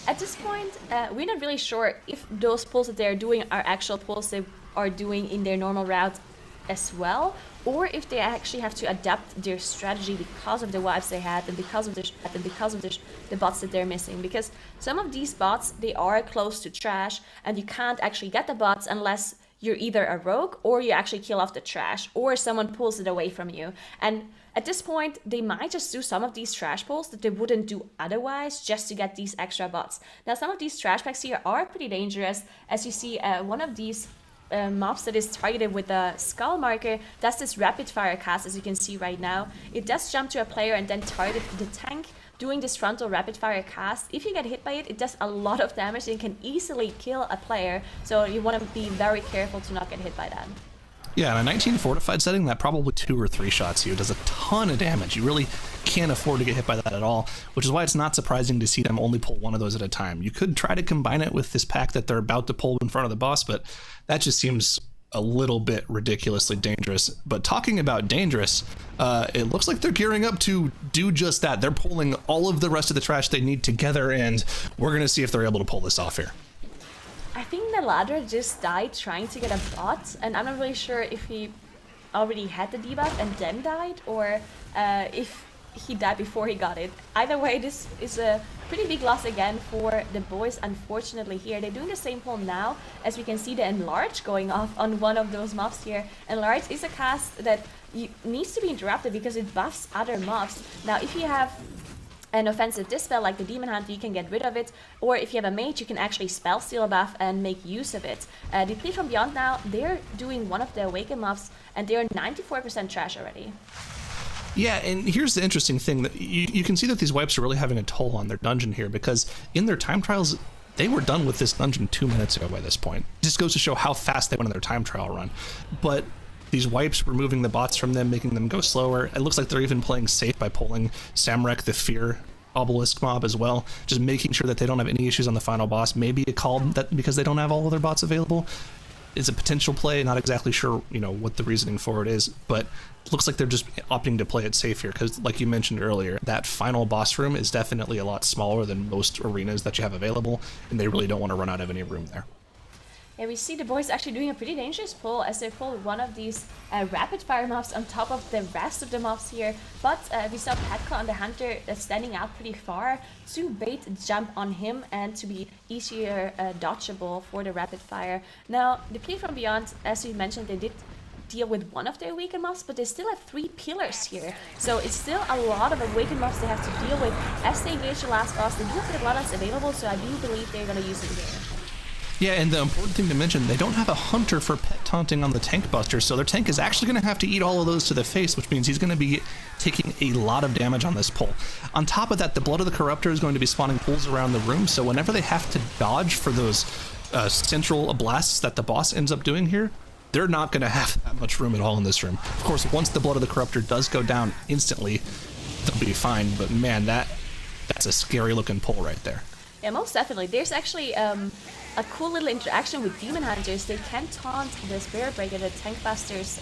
At this point, we're not really sure if those pulls that they're doing are actual pulls they are doing in their normal route as well, or if they actually have to adapt their strategy because of the wipes they had and because of the bots that they're missing. Because some of these bots, they are close to trash, and you can't actually get the bots unless you're either a rogue or you actually kill off the trash or someone pulls it away from you. And at this point, they might just do some of these trash pulls that they wouldn't do otherwise just to get these extra bots. Now, some of these trash packs here are pretty dangerous. As you see, one of these mobs that is targeted with a skull marker does this rapid fire cast, as you can see right now. It does jump to a player and then target the tank doing this frontal rapid fire cast. If you get hit by it, it does a lot of damage and can easily kill a player, so you want to be very careful to not get hit by that. Yeah, in a 19 Fortified setting, that probably 2 or 3 shots you does a ton of damage. You really can't afford to get hit by that at all, which is why it's not surprising to see them only pull one of those at a time. You could try to combine it with this pack that they're about to pull in front of the boss, but that just seems a little bit ridiculously dangerous. But talking about dangerous, it looks like they're gearing up to do just that. They're pulling all of the rest of the trash they need together, and we're going to see if they're able to pull this off here. I think the ladder just died trying to get a bot, and I'm not really sure if he already had the debuff and then died, or if he died before he got it. Either way, this is a pretty big loss again for the boys, unfortunately. Here they're doing the same pull now, as we can see the Enlarge going off on one of those mobs here. Enlarge is a cast that needs to be interrupted because it buffs other mobs. Now if you have an offensive dispel like the Demon Hunter, you can get rid of it, or if you have a mage, you can actually spell steal a buff and make use of it. Deplete from Beyond now, they're doing one of the Awaken mobs, and they're 94% trash already. Yeah, and here's the interesting thing, that you can see that these wipes are really having a toll on their dungeon here, because in their time trials, they were done with this dungeon 2 minutes ago by this point. It just goes to show how fast they went on their time trial run. But these wipes, removing the bots from them, making them go slower. It looks like they're even playing safe by pulling Samrek, the Fear Obelisk mob as well, just making sure that they don't have any issues on the final boss. Maybe a call that because they don't have all of their bots available is a potential play. Not exactly sure, what the reasoning for it is, but it looks like they're just opting to play it safe here because, like you mentioned earlier, that final boss room is definitely a lot smaller than most arenas that you have available, and they really don't want to run out of any room there. Yeah, we see the boys actually doing a pretty dangerous pull as they pull one of these rapid fire mobs on top of the rest of the mobs here. But we saw Petka on the Hunter standing out pretty far to bait jump on him and to be easier dodgeable for the rapid fire. Now, the Deplete from Beyond, as we mentioned, they did deal with one of the Awakened mobs, but they still have 3 pillars here. So it's still a lot of Awakened mobs they have to deal with as they engage the last boss. They do have the Bloodlust available, so I do believe they're going to use it here. Yeah, and the important thing to mention, they don't have a Hunter for pet taunting on the Tank Buster, so their tank is actually going to have to eat all of those to the face, which means he's going to be taking a lot of damage on this pull. On top of that, the Blood of the Corruptor is going to be spawning pools around the room, so whenever they have to dodge for those central blasts that the boss ends up doing here, they're not going to have that much room at all in this room. Of course, once the Blood of the Corruptor does go down instantly, they'll be fine, but man, that's a scary looking pull right there. Yeah, most definitely. There's actually a cool little interaction with Demon Hunters. They can taunt the Spirit Breaker, the Tank Buster's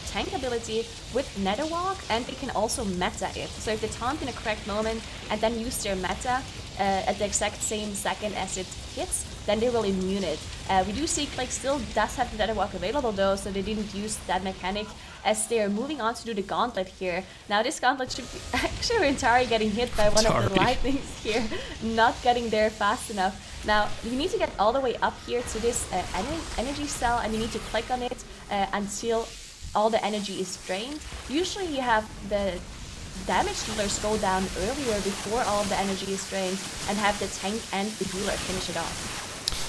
tank ability, with Netherwalk, and they can also meta it. So if they taunt in a correct moment and then use their meta at the exact same second as it hits, then they will immune it. We do see Quake still does have the Netherwalk available though, so they didn't use that mechanic as they're moving on to do the gauntlet here. Now this gauntlet should be actually entirely getting hit by one of the lightnings here, not getting there fast enough. Now you need to get all the way up here to this energy cell, and you need to click on it until all the energy is drained. Usually you have the damage dealers go down earlier before all of the energy is drained and have the tank and the healer finish it off.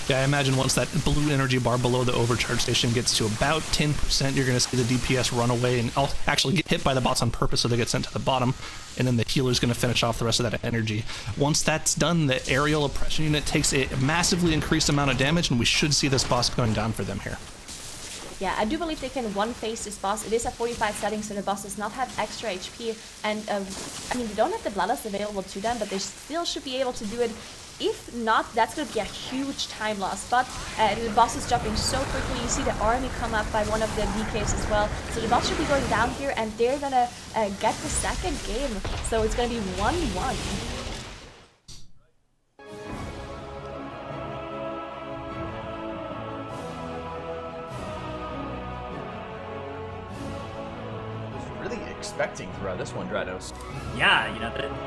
Yeah, I imagine once that blue energy bar below the overcharge station gets to about 10%, you're going to see the DPS run away and actually get hit by the bots on purpose, so they get sent to the bottom, and then the healer's going to finish off the rest of that energy. Once that's done, the aerial oppression unit takes a massively increased amount of damage, and we should see this boss going down for them here. Yeah, I do believe they can one-face this boss. It is a fortified setting, so the boss does not have extra HP, and I mean, they don't have the Bloodlust available to them, but they still should be able to do it. If not, that's going to be a huge time loss, but the boss is dropping so quickly. You see the army come up by one of the DKs as well, so the boss should be going down here, and they're going to get the second game, so it's going to be 1-1. Expecting throughout this one, Drados. Yeah,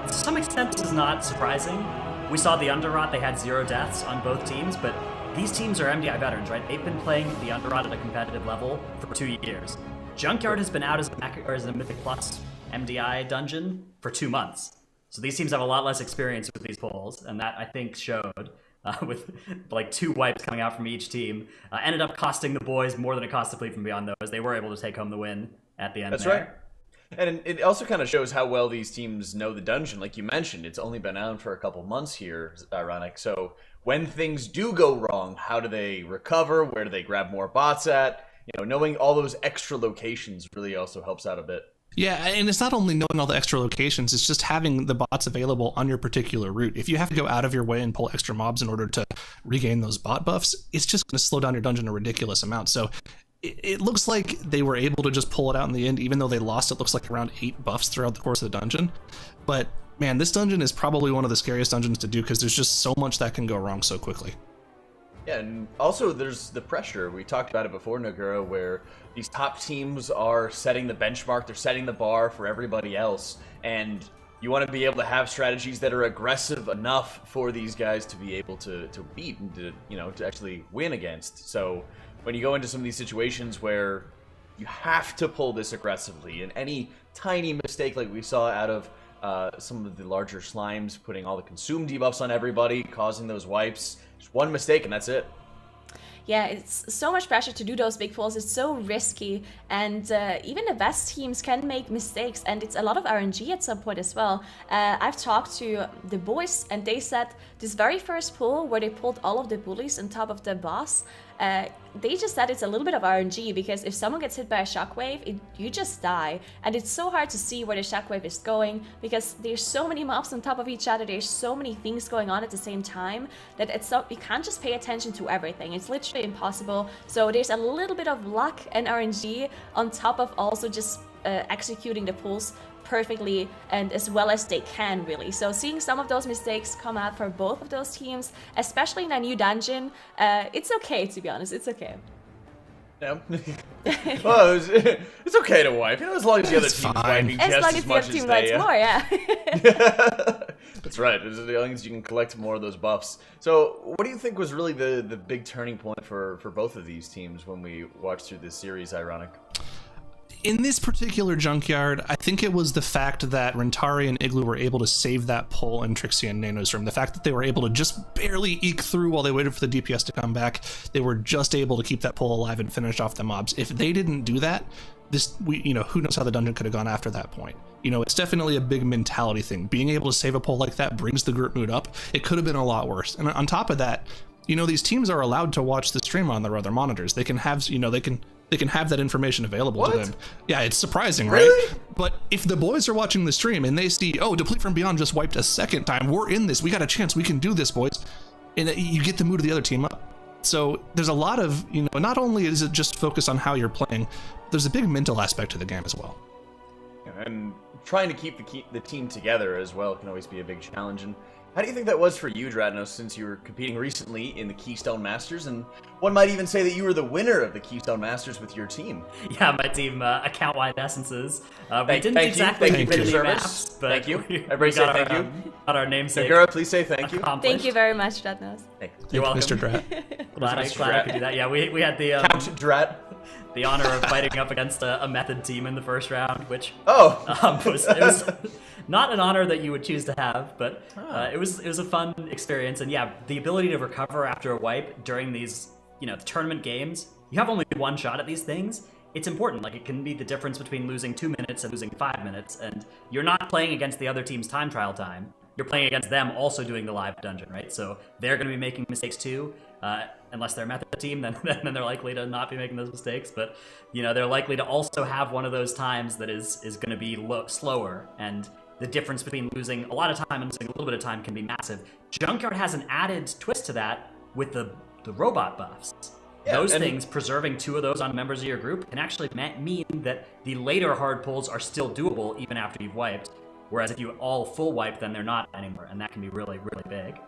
to some extent this is not surprising. We saw the Underrot, they had 0 deaths on both teams, but these teams are MDI veterans, right? They've been playing the Underrot at a competitive level for 2 years. Junkyard has been out as a Mythic Plus MDI dungeon for 2 months. So these teams have a lot less experience with these polls, and that, I think, showed with like 2 wipes coming out from each team. Ended up costing the boys more than it cost Deplete from Beyond, though, as they were able to take home the win at the end. That's right. And it also kind of shows how well these teams know the dungeon. Like you mentioned, it's only been out for a couple months here, Ironic. So when things do go wrong, how do they recover? Where do they grab more bots at? Knowing all those extra locations really also helps out a bit. Yeah, and it's not only knowing all the extra locations, it's just having the bots available on your particular route. If you have to go out of your way and pull extra mobs in order to regain those bot buffs, it's just going to slow down your dungeon a ridiculous amount. So it looks like they were able to just pull it out in the end, even though they lost, it looks like around 8 buffs throughout the course of the dungeon. But man, this dungeon is probably one of the scariest dungeons to do because there's just so much that can go wrong so quickly. Yeah, and also there's the pressure. We talked about it before, Nagura, where these top teams are setting the benchmark, they're setting the bar for everybody else, and you want to be able to have strategies that are aggressive enough for these guys to be able to beat and to actually win against. So when you go into some of these situations where you have to pull this aggressively, and any tiny mistake like we saw out of some of the larger slimes putting all the consume debuffs on everybody, causing those wipes, just one mistake and that's it. Yeah, it's so much pressure to do those big pulls. It's so risky, and even the best teams can make mistakes, and it's a lot of RNG at some point as well. I've talked to the boys, and they said this very first pull where they pulled all of the bullies on top of the boss, they just said it's a little bit of RNG, because if someone gets hit by a shockwave, you just die. And it's so hard to see where the shockwave is going, because there's so many mobs on top of each other, there's so many things going on at the same time, that you can't just pay attention to everything. It's literally impossible. So there's a little bit of luck and RNG on top of also just executing the pulls perfectly and as well as they can, really. So seeing some of those mistakes come out for both of those teams, especially in a new dungeon, it's okay, to be honest. It's okay. Yeah. Well, it's okay to wipe, as long as the other team's wiping as just long as as the much other team as wipes they. more, yeah. That's right. As long as you can collect more of those buffs. So, what do you think was really the big turning point for both of these teams when we watched through this series, Ironic? In this particular Junkyard, I think it was the fact that Rentari and Igloo were able to save that pull in Trixie and Nano's room. The fact that they were able to just barely eke through while they waited for the DPS to come back. They were just able to keep that pull alive and finish off the mobs. If they didn't do that, who knows how the dungeon could have gone after that point. It's definitely a big mentality thing. Being able to save a pull like that brings the group mood up. It could have been a lot worse. And on top of that, these teams are allowed to watch the stream on their other monitors. They can have, they can have that information available to them. Yeah, it's surprising, right? Really? But if the boys are watching the stream and they see, oh, Deplete from Beyond just wiped a second time, we're in this, we got a chance, we can do this, boys. And you get the mood of the other team up. So there's a lot of, not only is it just focus on how you're playing, there's a big mental aspect to the game as well. And trying to keep the team together as well can always be a big challenge. And how do you think that was for you, Dratnos, since you were competing recently in the Keystone Masters? And one might even say that you were the winner of the Keystone Masters with your team. Yeah, my team, Account-Wide Essences. We didn't thank exactly you for win your any service. maps, but Thank you. we Everybody say got thank our, you. Got our namesake. Nagura, please say thank you. Thank you very much, Dratnos. You're welcome. Mr. Drat. Glad I could do that. Yeah, we had the Count Drat. the honor of fighting up against a method team in the first round, which it was not an honor that you would choose to have, but it was a fun experience. And yeah, the ability to recover after a wipe during these the tournament games, you have only one shot at these things. It's important. Like, it can be the difference between losing 2 minutes and losing 5 minutes, and you're not playing against the other team's time trial time. You're playing against them also doing the live dungeon, right? So they're going to be making mistakes too, unless they're a method team, then they're likely to not be making those mistakes. But they're likely to also have one of those times that is going to be slower, and the difference between losing a lot of time and losing a little bit of time can be massive. Junkyard has an added twist to that with the robot buffs. Yeah, those things, preserving 2 of those on members of your group, can actually mean that the later hard pulls are still doable even after you've wiped. Whereas if you all full wipe, then they're not anymore, and that can be really, really big.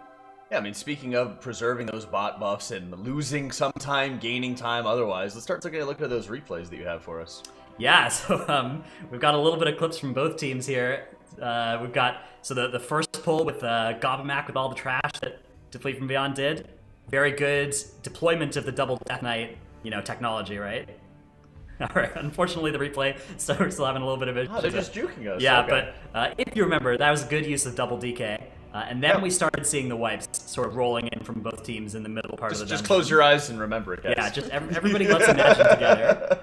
Yeah, I mean, speaking of preserving those bot buffs and losing some time, gaining time otherwise, let's start taking a look at those replays that you have for us. Yeah, so we've got a little bit of clips from both teams here. We've got the first pull with Gobbamac with all the trash that Deplete from Beyond did. Very good deployment of the double Death Knight, technology, right? All right. Unfortunately, the replay starts still having a little bit of issues. Oh, they're just juking us. Yeah, okay. But if you remember, that was a good use of double DK. And then we started seeing the wipes sort of rolling in from both teams in the middle part of the dungeon. Just close your eyes and remember it, guys. Yeah, just everybody let's imagine together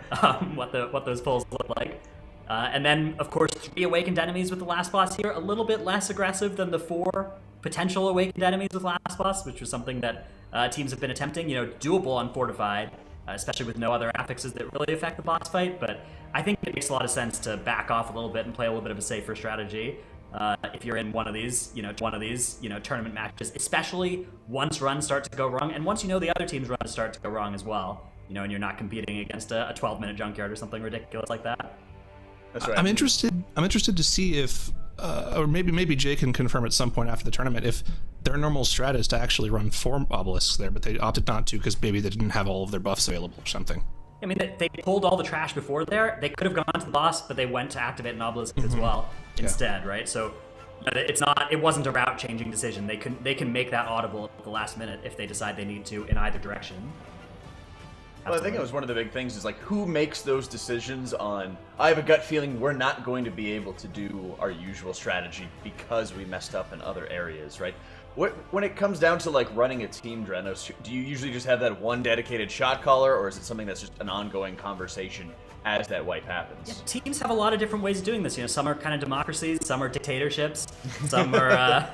what those pulls look like. And then, of course, 3 awakened enemies with the last boss here, a little bit less aggressive than the 4 potential awakened enemies with last boss, which was something that teams have been attempting, doable on Fortified, especially with no other affixes that really affect the boss fight. But I think it makes a lot of sense to back off a little bit and play a little bit of a safer strategy if you're in one of these tournament matches, especially once runs start to go wrong, and once the other team's runs start to go wrong as well, and you're not competing against a 12-minute Junkyard or something ridiculous like that. That's right. I'm interested to see if or maybe Jay can confirm at some point after the tournament if their normal strat is to actually run 4 obelisks there, but they opted not to because maybe they didn't have all of their buffs available or something. I mean, they pulled all the trash before there. They could have gone to the boss, but they went to activate an obelisk as well instead, right? So it wasn't a route changing decision. They can make that audible at the last minute if they decide they need to in either direction. Well, I think it was one of the big things is like who makes those decisions on, I have a gut feeling we're not going to be able to do our usual strategy because we messed up in other areas, right? When it comes down to like running a team, Drenos, do you usually just have that one dedicated shot caller, or is it something that's just an ongoing conversation as that wipe happens? Yeah, teams have a lot of different ways of doing this. You know, some are kind of democracies, some are dictatorships, some are,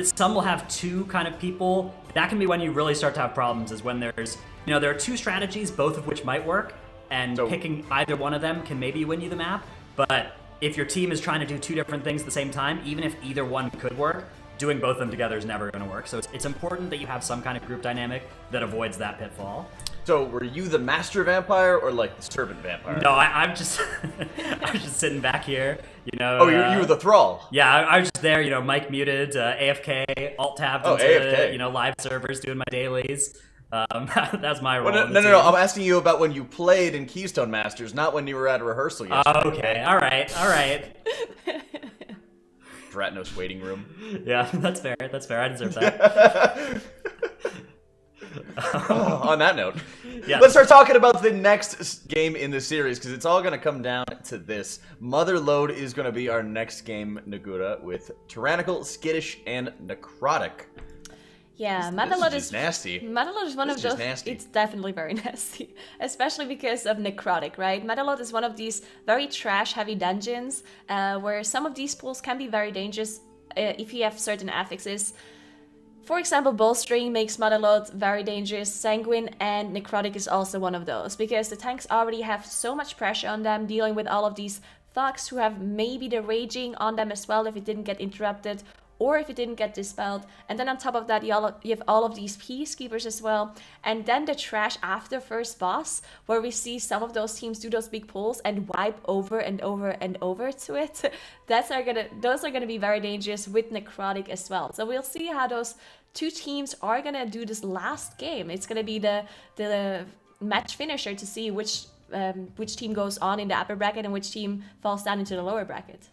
some will have 2 kind of people. That can be when you really start to have problems, is when there's, there are 2 strategies, both of which might work, and picking either one of them can maybe win you the map. But if your team is trying to do 2 different things at the same time, even if either one could work, doing both of them together is never going to work. So it's important that you have some kind of group dynamic that avoids that pitfall. So were you the master vampire or like the servant vampire? No, I'm just I was just sitting back here, Oh, you were the thrall. Yeah, I was just there, mic muted, AFK, alt tabbed into AFK. Live servers, doing my dailies. That's my role. Well, no. I'm asking you about when you played in Keystone Masters, not when you were at a rehearsal yesterday. Okay, all right. Dratnos waiting room. Yeah, that's fair. I deserve that. On that note, yeah. Let's start talking about the next game in the series, because it's all going to come down to this. MOTHERLOAD is going to be our next game, Nagura, with Tyrannical, Skittish, and Necrotic. Yeah, This MOTHERLOAD is nasty. MOTHERLOAD is one of those. Nasty. It's definitely very nasty, especially because of Necrotic, right? MOTHERLOAD is one of these very trash-heavy dungeons where some of these pools can be very dangerous if you have certain affixes. For example, Bowstring makes MOTHERLOAD very dangerous. Sanguine and Necrotic is also one of those, because the tanks already have so much pressure on them, dealing with all of these thugs who have maybe the raging on them as well if it didn't get interrupted, or if it didn't get dispelled. And then on top of that, you have all of these peacekeepers as well. And then the trash after first boss, where we see some of those teams do those big pulls and wipe over and over and over to it. Those are gonna be very dangerous with Necrotic as well. So we'll see how those 2 teams are gonna do this last game. It's gonna be the match finisher to see which team goes on in the upper bracket and which team falls down into the lower bracket.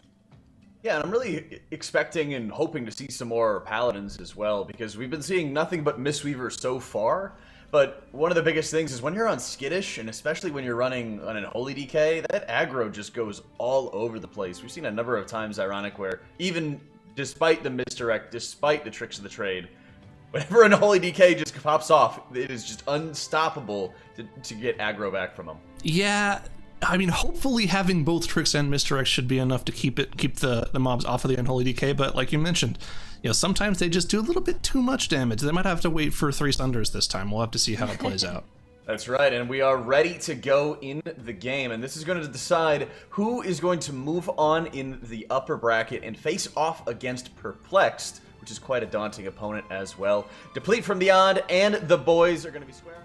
Yeah, and I'm really expecting and hoping to see some more Paladins as well, because we've been seeing nothing but Mistweaver so far. But one of the biggest things is when you're on Skittish, and especially when you're running on an Holy DK, that aggro just goes all over the place. We've seen a number of times, ironic, where even despite the misdirect, despite the tricks of the trade, whenever an Holy DK just pops off, it is just unstoppable to get aggro back from them. Yeah, I mean, hopefully having both tricks and misdirects should be enough to keep the mobs off of the Unholy DK, but like you mentioned, sometimes they just do a little bit too much damage. They might have to wait for 3 Sunders this time. We'll have to see how it plays out. That's right, and we are ready to go in the game, and this is going to decide who is going to move on in the upper bracket and face off against Perplexed, which is quite a daunting opponent as well. Deplete from Beyond and the boys are going to be squaring.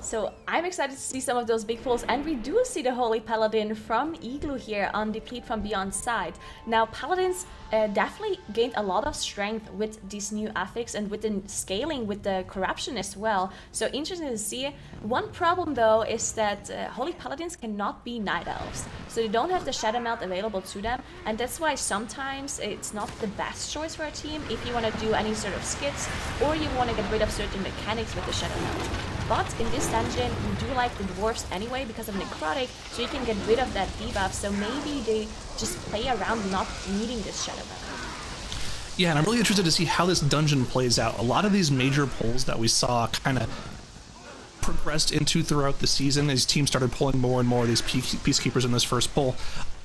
So I'm excited to see some of those big pulls, and we do see the Holy Paladin from Igloo here on Deplete from Beyond's side. Now, Paladins definitely gained a lot of strength with these new affix and with the scaling with the corruption as well. So interesting to see. One problem though is that Holy Paladins cannot be Night Elves, so they don't have the Shadow Melt available to them, and that's why sometimes it's not the best choice for a team if you want to do any sort of skits or you want to get rid of certain mechanics with the Shadow Melt. But in this dungeon, we do like the dwarves anyway because of Necrotic, so you can get rid of that debuff, so maybe they just play around not needing this Shadow Melt. Yeah, and I'm really interested to see how this dungeon plays out. A lot of these major pulls that we saw kind of progressed into throughout the season as teams started pulling more and more of these peacekeepers in this first pull.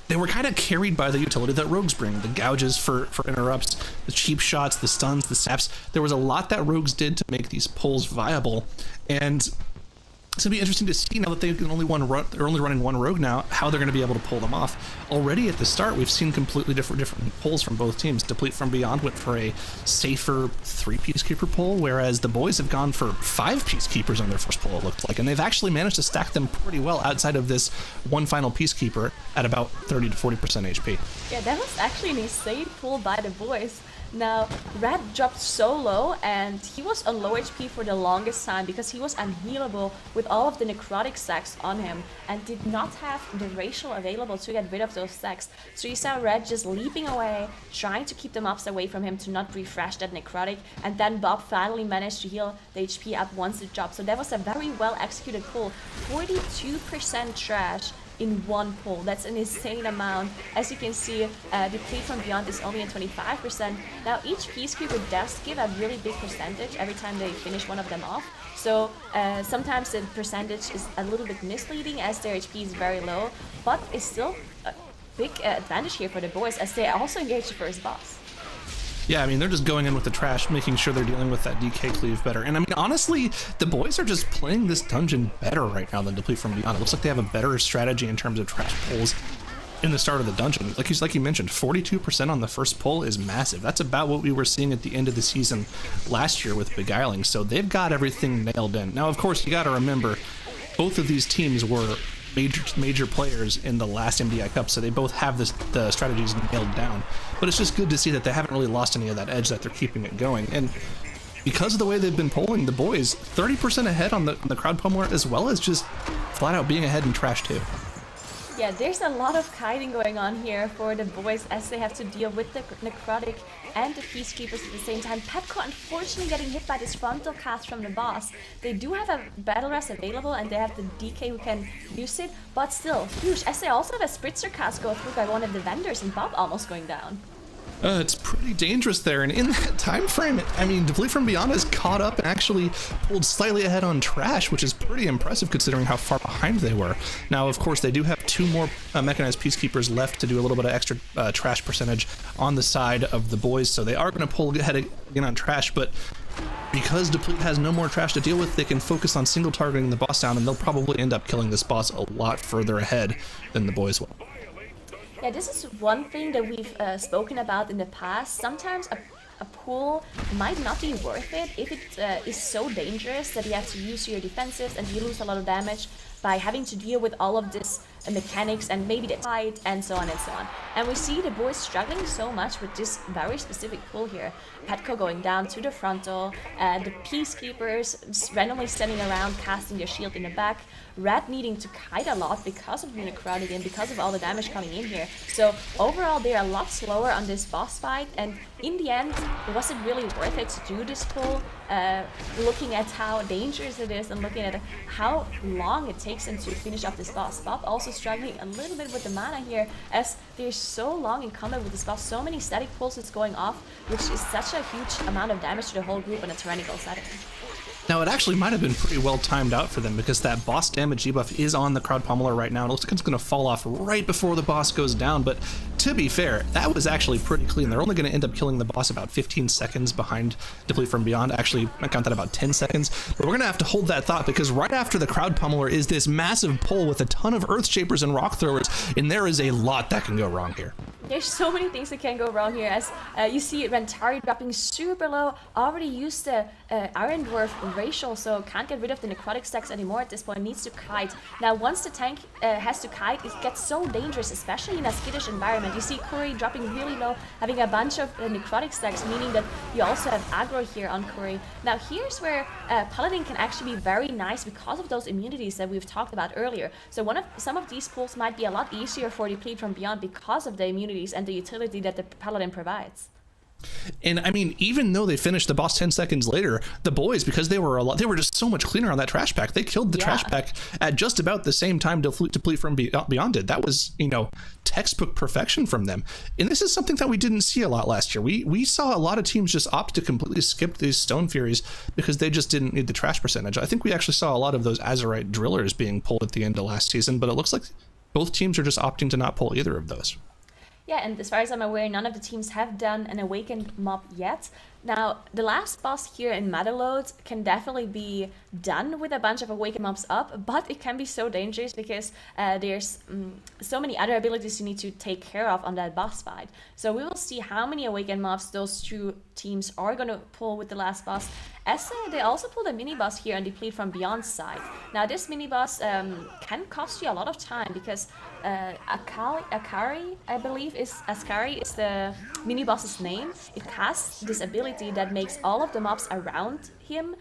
They were kind of carried by the utility that rogues bring, the gouges for interrupts, the cheap shots, the stuns, the saps. There was a lot that rogues did to make these pulls viable, and It's gonna be interesting to see now that they can only they're only running one rogue now, how they're gonna be able to pull them off. Already at the start, we've seen completely different pulls from both teams. Deplete from Beyond went for a safer 3 Peacekeeper pull, whereas the boys have gone for 5 Peacekeepers on their first pull, it looked like, and they've actually managed to stack them pretty well outside of this one final Peacekeeper at about 30 to 40% HP. Yeah, that was actually an insane pull by the boys. Now, Red dropped so low, and he was on low HP for the longest time because he was unhealable with all of the necrotic stacks on him and did not have the racial available to get rid of those stacks. So you saw Red just leaping away, trying to keep the mobs away from him to not refresh that necrotic, and then Bob finally managed to heal the HP up once it dropped. So that was a very well executed pull. 42% trash in one pull. That's an insane amount. As you can see, Deplete from Beyond is only at 25%. Now each Peacekeeper does give a really big percentage every time they finish one of them off. So sometimes the percentage is a little bit misleading as their HP is very low, but it's still a big advantage here for the boys as they also engage the first boss. Yeah, I mean, they're just going in with the trash, making sure they're dealing with that DK cleave better. And I mean, honestly, the boys are just playing this dungeon better right now than Deplete from Beyond. It looks like they have a better strategy in terms of trash pulls in the start of the dungeon. Like you mentioned, 42% on the first pull is massive. That's about what we were seeing at the end of the season last year with Beguiling. So they've got everything nailed in. Now, of course, you got to remember, both of these teams were major players in the last MDI Cup, so they both have the strategies nailed down. But it's just good to see that they haven't really lost any of that edge, that they're keeping it going. And because of the way they've been polling the boys, 30% ahead on the crowd pummeler, as well as just flat out being ahead in trash too. Yeah, there's a lot of kiting going on here for the boys as they have to deal with the necrotic and the Peacekeepers at the same time. Petco unfortunately getting hit by this frontal cast from the boss. They do have a battle rest available and they have the DK who can use it, but still huge as they also have a spritzer cast go through by one of the vendors and Bob almost going down. It's pretty dangerous there, and in that time frame, I mean, Deplete from Beyond has caught up and actually pulled slightly ahead on trash, which is pretty impressive considering how far behind they were. Now, of course, they do have 2 more mechanized Peacekeepers left to do a little bit of extra trash percentage on the side of the boys, so they are going to pull ahead again on trash, but because Deplete has no more trash to deal with, they can focus on single targeting the boss down, and they'll probably end up killing this boss a lot further ahead than the boys will. Yeah, this is one thing that we've spoken about in the past. Sometimes a pull might not be worth it if it is so dangerous that you have to use your defensives and you lose a lot of damage by having to deal with all of this mechanics and maybe the fight and so on and so on. And we see the boys struggling so much with this very specific pull here. Petco going down to the frontal, the Peacekeepers randomly standing around casting their shield in the back, Red needing to kite a lot because of the necrotic and because of all the damage coming in here. So overall they're a lot slower on this boss fight, and in the end, was it really worth it to do this pull? Looking at how dangerous it is and looking at how long it takes them to finish off this boss. Bob also struggling a little bit with the mana here as they're so long in combat with this boss. So many static pulses going off, which is such a huge amount of damage to the whole group in a Tyrannical setting. Now, it actually might have been pretty well timed out for them because that boss damage debuff is on the crowd pummeler right now. It looks like it's going to fall off right before the boss goes down, but to be fair, that was actually pretty clean. They're only going to end up killing the boss about 15 seconds behind Deplete from Beyond. Actually, I count that about 10 seconds, but we're going to have to hold that thought because right after the crowd pummeler is this massive pull with a ton of earth shapers and rock throwers, and there is a lot that can go wrong here. There's so many things that can go wrong here as you see Rentari dropping super low, already used the Iron Dwarf racial, so can't get rid of the necrotic stacks anymore at this point, needs to kite. Now once the tank has to kite, it gets so dangerous, especially in a skittish environment. You see Curry dropping really low, having a bunch of necrotic stacks, meaning that you also have aggro here on Curry. Now here's where Paladin can actually be very nice because of those immunities that we've talked about earlier. So some of these pulls might be a lot easier for Deplete from Beyond because of the immunities and the utility that the Paladin provides. And I mean, even though they finished the boss 10 seconds later, the boys, because they were just so much cleaner on that trash pack, they killed the trash pack at just about the same time Deplete from Beyond did. That was, textbook perfection from them. And this is something that we didn't see a lot last year. We saw a lot of teams just opt to completely skip these Stone Furies because they just didn't need the trash percentage. I think we actually saw a lot of those Azerite drillers being pulled at the end of last season, but it looks like both teams are just opting to not pull either of those. Yeah, and as far as I'm aware, none of the teams have done an Awakened mob yet. Now, the last boss here in MOTHERLOAD can definitely be done with a bunch of awakened mobs up, but it can be so dangerous because there's so many other abilities you need to take care of on that boss fight. So we will see how many awakened mobs those two teams are going to pull with the last boss. As they also pulled a mini boss here on Deplete from Beyond side. Now this mini boss can cost you a lot of time because Akari, I believe, Askari is the mini boss's name. It casts this ability that makes all of the mobs around him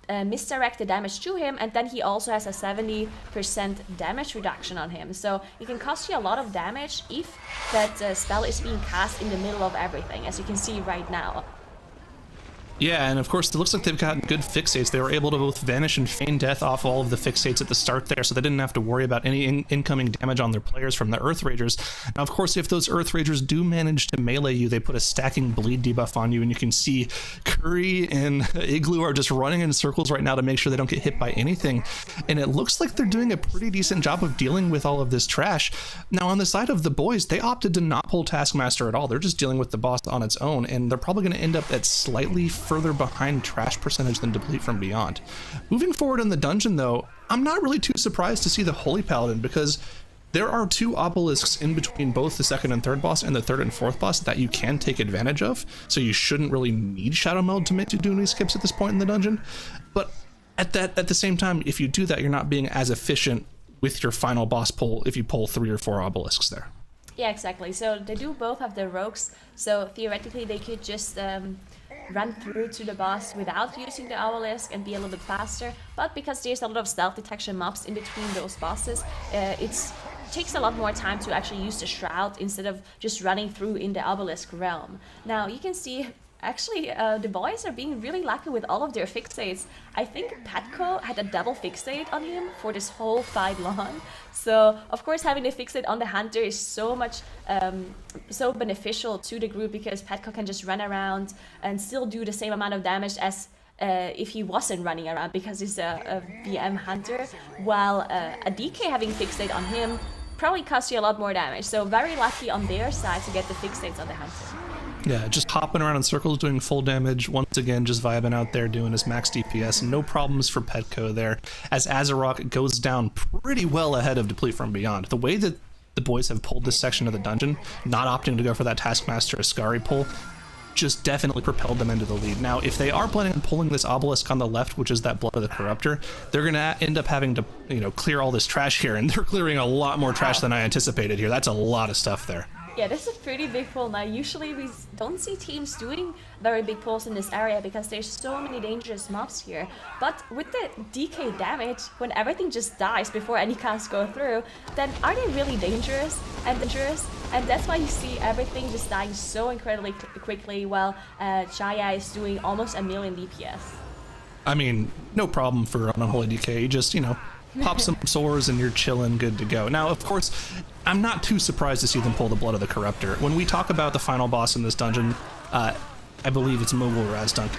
misdirect the damage to him, and then he also has a 70% damage reduction on him. So it can cost you a lot of damage if that spell is being cast in the middle of everything, as you can see right now. Yeah, and of course, it looks like they've gotten good fixates. They were able to both vanish and feign death off all of the fixates at the start there, so they didn't have to worry about any incoming damage on their players from the Earth Ragers. Now, of course, if those Earth Ragers do manage to melee you, they put a stacking bleed debuff on you, and you can see Curry and Igloo are just running in circles right now to make sure they don't get hit by anything. And it looks like they're doing a pretty decent job of dealing with all of this trash. Now, on the side of the boys, they opted to not pull Taskmaster at all. They're just dealing with the boss on its own, and they're probably going to end up at slightly further behind trash percentage than Deplete from Beyond. Moving forward in the dungeon though, I'm not really too surprised to see the Holy Paladin because there are two obelisks in between both the second and third boss and the third and fourth boss that you can take advantage of, so you shouldn't really need Shadow Meld to do any skips at this point in the dungeon. But at the same time, if you do that, you're not being as efficient with your final boss pull if you pull 3 or 4 obelisks there. Yeah, exactly. So they do both have the rogues, so theoretically they could just run through to the boss without using the obelisk and be a little bit faster, but because there's a lot of stealth detection mobs in between those bosses, it takes a lot more time to actually use the shroud instead of just running through in the obelisk realm. Now you can see actually the boys are being really lucky with all of their fixates. I think Petco had a double fixate on him for this whole fight long. So of course having a fixate on the hunter is so much so beneficial to the group because Petco can just run around and still do the same amount of damage as if he wasn't running around because he's a VM hunter, while a DK having fixate on him probably costs you a lot more damage. So very lucky on their side to get the fixates on the hunter. Yeah, just hopping around in circles doing full damage, once again just vibing out there doing his max DPS. No problems for Petco there, as Azarok goes down pretty well ahead of Deplete from Beyond. The way that the boys have pulled this section of the dungeon, not opting to go for that Taskmaster Askari pull, just definitely propelled them into the lead. Now, if they are planning on pulling this obelisk on the left, which is that Blood of the Corruptor, they're going to end up having to, clear all this trash here, and they're clearing a lot more trash than I anticipated here. That's a lot of stuff there. Yeah, this is a pretty big pull. Now, usually we don't see teams doing very big pulls in this area because there's so many dangerous mobs here. But with the DK damage, when everything just dies before any casts go through, then are they really dangerous? And that's why you see everything just dying so incredibly quickly while Chaya is doing almost 1,000,000 DPS. I mean, no problem for an Unholy DK. You just, pop some swords and you're chilling, good to go. Now, of course, I'm not too surprised to see them pull the Blood of the Corruptor. When we talk about the final boss in this dungeon, I believe it's Mogul Razdunk.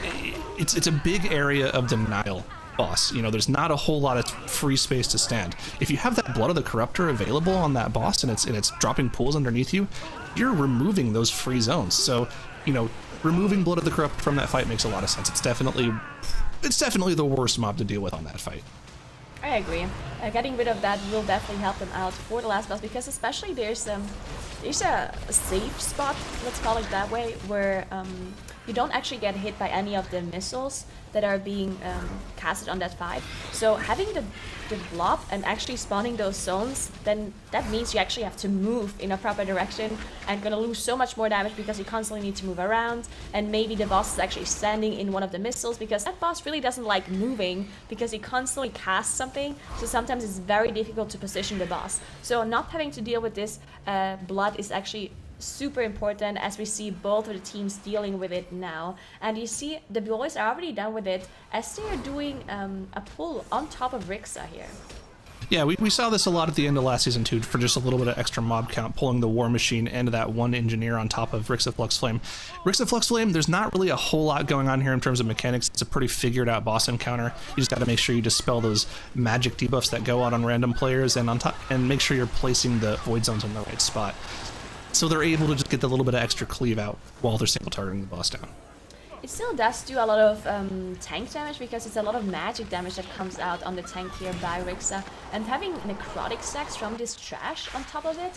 It's a big area of denial boss. There's not a whole lot of free space to stand. If you have that Blood of the Corruptor available on that boss and it's dropping pools underneath you, you're removing those free zones. So, removing Blood of the Corruptor from that fight makes a lot of sense. It's definitely the worst mob to deal with on that fight. I agree. Getting rid of that will definitely help them out for the last boss because especially there's a safe spot, let's call it that way, where you don't actually get hit by any of the missiles that are being casted on that fight. So having the blob and actually spawning those zones, then that means you actually have to move in a proper direction and gonna lose so much more damage because you constantly need to move around, and maybe the boss is actually standing in one of the missiles because that boss really doesn't like moving because he constantly casts something, so sometimes it's very difficult to position the boss. So not having to deal with this blood is actually super important, as we see both of the teams dealing with it now. And you see the boys are already done with it as they are doing a pull on top of Rixa here. Yeah, we saw this a lot at the end of last season too, for just a little bit of extra mob count, pulling the War Machine and that one engineer on top of Rixa Fluxflame. Rixa Fluxflame, there's not really a whole lot going on here in terms of mechanics. It's a pretty figured out boss encounter. You just got to make sure you dispel those magic debuffs that go out on random players, and make sure you're placing the void zones in the right spot. So they're able to just get the little bit of extra cleave out while they're single targeting the boss down. It still does do a lot of tank damage because it's a lot of magic damage that comes out on the tank here by Rixa. And having necrotic stacks from this trash on top of it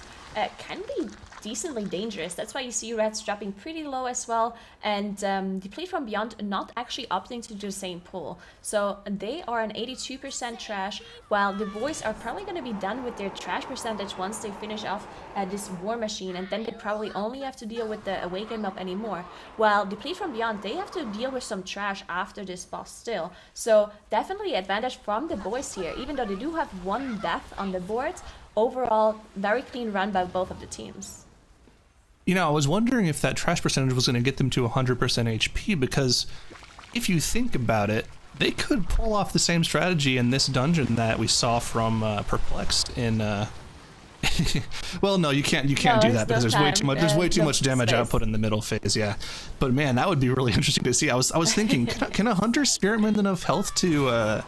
can be decently dangerous. That's why you see Reds dropping pretty low as well, and Deplete from Beyond not actually opting to do the same pull. So they are an 82% trash, while the boys are probably going to be done with their trash percentage once they finish off this War Machine, and then they probably only have to deal with the Awaken mob anymore. While Deplete from Beyond, they have to deal with some trash after this boss still. So definitely advantage from the boys here, even though they do have one death on the board. Overall, very clean run by both of the teams. You know, I was wondering if that trash percentage was going to get them to 100% HP, because if you think about it, they could pull off the same strategy in this dungeon that we saw from Perplexed in well, no, you can't do that because there's way too much damage output in the middle phase. Yeah, but man, that would be really interesting to see. I was thinking, can a hunter spirit mend enough health to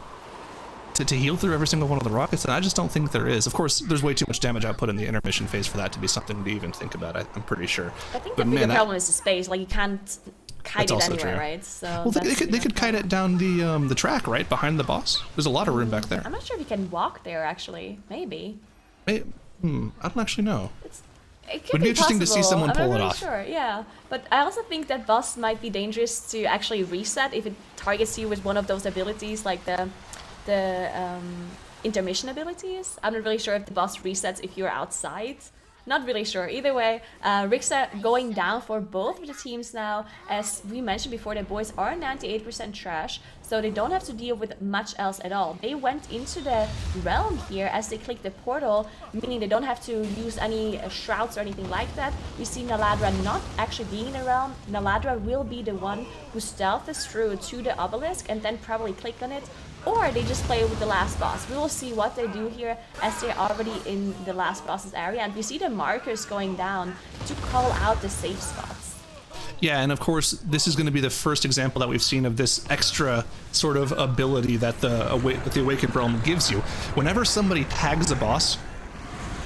heal through every single one of the rockets? And I just don't think there is. Of course, there's way too much damage output in the intermission phase for that to be something to even think about. I'm pretty sure. I think the bigger problem is the space. Like, you can't kite it anywhere, right? So well, they could kite it down the track right behind the boss. There's a lot of room back there. I'm not sure if you can walk there actually. Maybe. I don't actually know. It would be interesting to see someone pull it off. Sure, yeah. But I also think that boss might be dangerous to actually reset if it targets you with one of those abilities, like the intermission abilities. I'm not really sure if the boss resets if you're outside. Not really sure. Either way, Rixa going down for both of the teams now. As we mentioned before, the boys are 98% trash, so they don't have to deal with much else at all. They went into the realm here as they clicked the portal, meaning they don't have to use any shrouds or anything like that. We see Naladra not actually being in the realm. Naladra will be the one who stealths through to the obelisk and then probably click on it. Or they just play with the last boss. We will see what they do here as they're already in the last boss's area. And we see the markers going down to call out the safe spots. Yeah, and of course, this is going to be the first example that we've seen of this extra sort of ability that the Awakened Realm gives you. Whenever somebody tags a boss,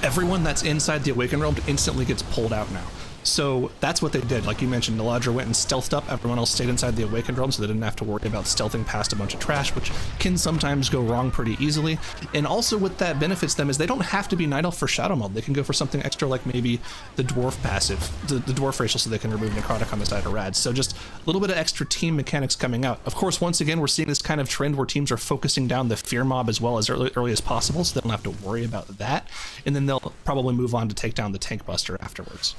everyone that's inside the Awakened Realm instantly gets pulled out now. So that's what they did. Like you mentioned, Naladra went and stealthed up. Everyone else stayed inside the Awakened Realm, so they didn't have to worry about stealthing past a bunch of trash, which can sometimes go wrong pretty easily. And also what that benefits them is they don't have to be Night Elf for Shadow Meld. They can go for something extra like maybe the Dwarf passive, the Dwarf racial, so they can remove Necrotic on the side of Rads. So just a little bit of extra team mechanics coming out. Of course, once again, we're seeing this kind of trend where teams are focusing down the Fear Mob as well as early as possible, so they don't have to worry about that. And then they'll probably move on to take down the Tank Buster afterwards.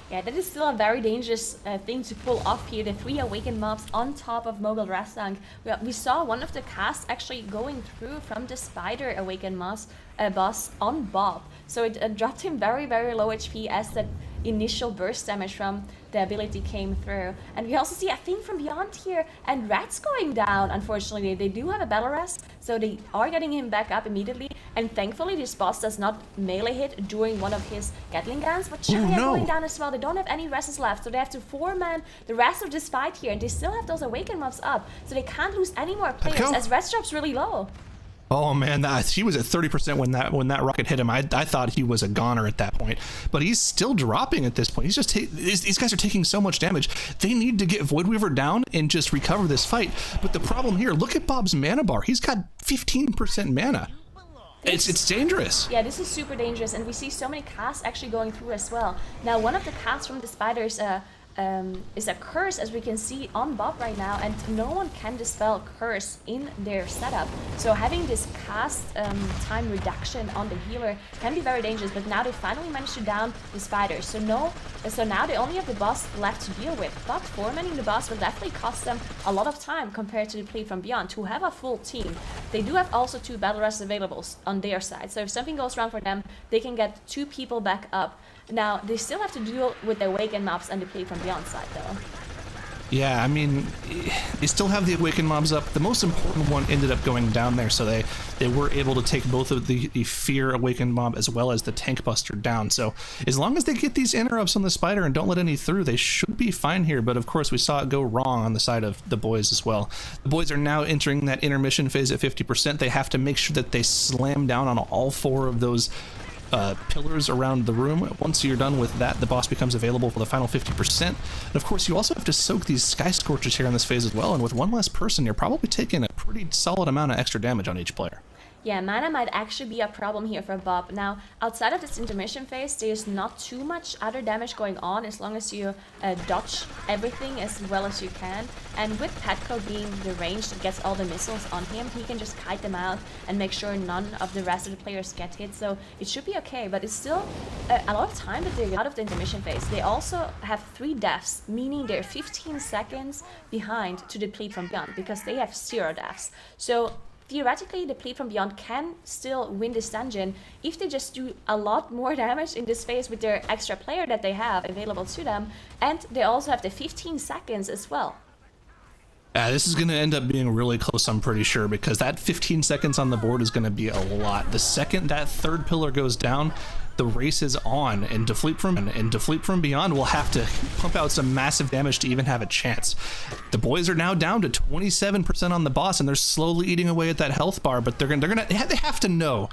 Yeah, that is still a very dangerous thing to pull off here. The 3 Awakened mobs on top of Mogul Rastang. We saw one of the casts actually going through from the Spider Awakened boss on Bob. So it dropped him very, very low HP as that initial burst damage from the ability came through. And we also see a thing from Beyond here, and Rat's going down. Unfortunately, they do have a battle rest, so they are getting him back up immediately. And thankfully, this boss does not melee hit during one of his Gatling guns. But Chaya going down as well. They don't have any rests left, so they have to 4-man the rest of this fight here. And they still have those Awakened mobs up, so they can't lose any more players as Rest drops really low. Oh man, he was at 30% when that rocket hit him. I thought he was a goner at that point, but he's still dropping at this point. He's just these guys are taking so much damage. They need to get Voidweaver down and just recover this fight. But the problem here, look at Bob's mana bar. He's got 15% mana. It's dangerous. Yeah, this is super dangerous, and we see so many casts actually going through as well. Now, one of the casts from the Spiders is a curse, as we can see on Bob right now, and no one can dispel curse in their setup. So having this cast time reduction on the healer can be very dangerous, but now they finally managed to down the Spiders. So now they only have the boss left to deal with, but 4-manning the boss will definitely cost them a lot of time compared to Deplete from Beyond, to have a full team. They do have also 2 battle rests available on their side, so if something goes wrong for them, they can get 2 people back up. Now, they still have to deal with the Awakened mobs and Deplete from Beyond side, though. Yeah, I mean, they still have the Awakened mobs up. The most important one ended up going down there, so they were able to take both of the Fear Awakened mob as well as the Tank Buster down. So as long as they get these interrupts on the Spider and don't let any through, they should be fine here. But of course, we saw it go wrong on the side of the boys as well. The boys are now entering that intermission phase at 50%. They have to make sure that they slam down on all 4 of those pillars around the room. Once you're done with that, the boss becomes available for the final 50%. And of course, you also have to soak these Sky Scorchers here in this phase as well, and with one less person, you're probably taking a pretty solid amount of extra damage on each player. Yeah, mana might actually be a problem here for Bob. Now, outside of this intermission phase, there's not too much other damage going on as long as you dodge everything as well as you can. And with Petco being the range that gets all the missiles on him, he can just kite them out and make sure none of the rest of the players get hit. So it should be okay, but it's still a lot of time that they get out of the intermission phase. They also have 3 deaths, meaning they're 15 seconds behind to Deplete from Beyond because they have 0 deaths. So theoretically, Deplete from Beyond can still win this dungeon if they just do a lot more damage in this phase with their extra player that they have available to them, and they also have the 15 seconds as well. This is going to end up being really close, I'm pretty sure, because that 15 seconds on the board is going to be a lot. The second that third pillar goes down, the race is on, and Deplete from Beyond will have to pump out some massive damage to even have a chance. The boys are now down to 27% on the boss, and they're slowly eating away at that health bar, but they have to know,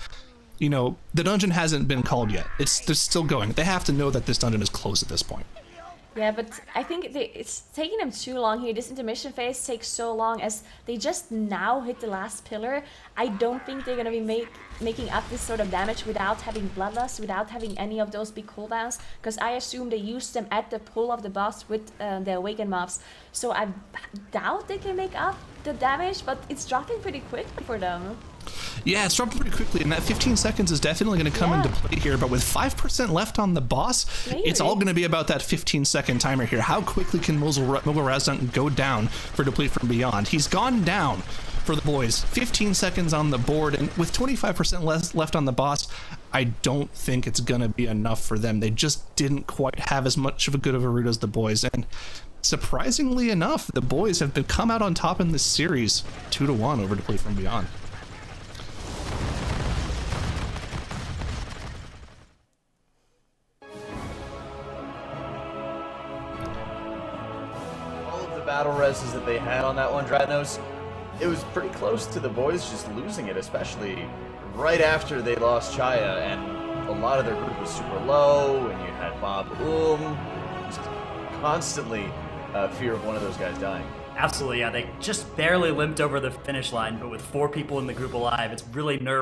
you know, the dungeon hasn't been called yet. They're still going. They have to know that this dungeon is closed at this point. Yeah, but I think it's taking them too long here. This intermission phase takes so long as they just now hit the last pillar. I don't think they're going to be making up this sort of damage without having Bloodlust, without having any of those big cooldowns, because I assume they used them at the pull of the boss with the Awakened mobs. So I doubt they can make up the damage, but it's dropping pretty quick for them. Yeah, it's dropping pretty quickly, and that 15 seconds is definitely going to come into play here, but with 5% left on the boss, it's all going to be about that 15-second timer here. How quickly can Mogul Razdunk go down for Deplete from Beyond? He's gone down for the boys. 15 seconds on the board, and with 25% left on the boss, I don't think it's going to be enough for them. They just didn't quite have as much of a good of a route as the boys, and surprisingly enough, the boys have come out on top in this series 2-1 over Deplete from Beyond. Battle reses that they had on that one, Dratnos, it was pretty close to the boys just losing it, especially right after they lost Chaya, and a lot of their group was super low, and you had Bob just constantly fear of one of those guys dying. Absolutely, yeah, they just barely limped over the finish line, but with 4 people in the group alive, it's really nerve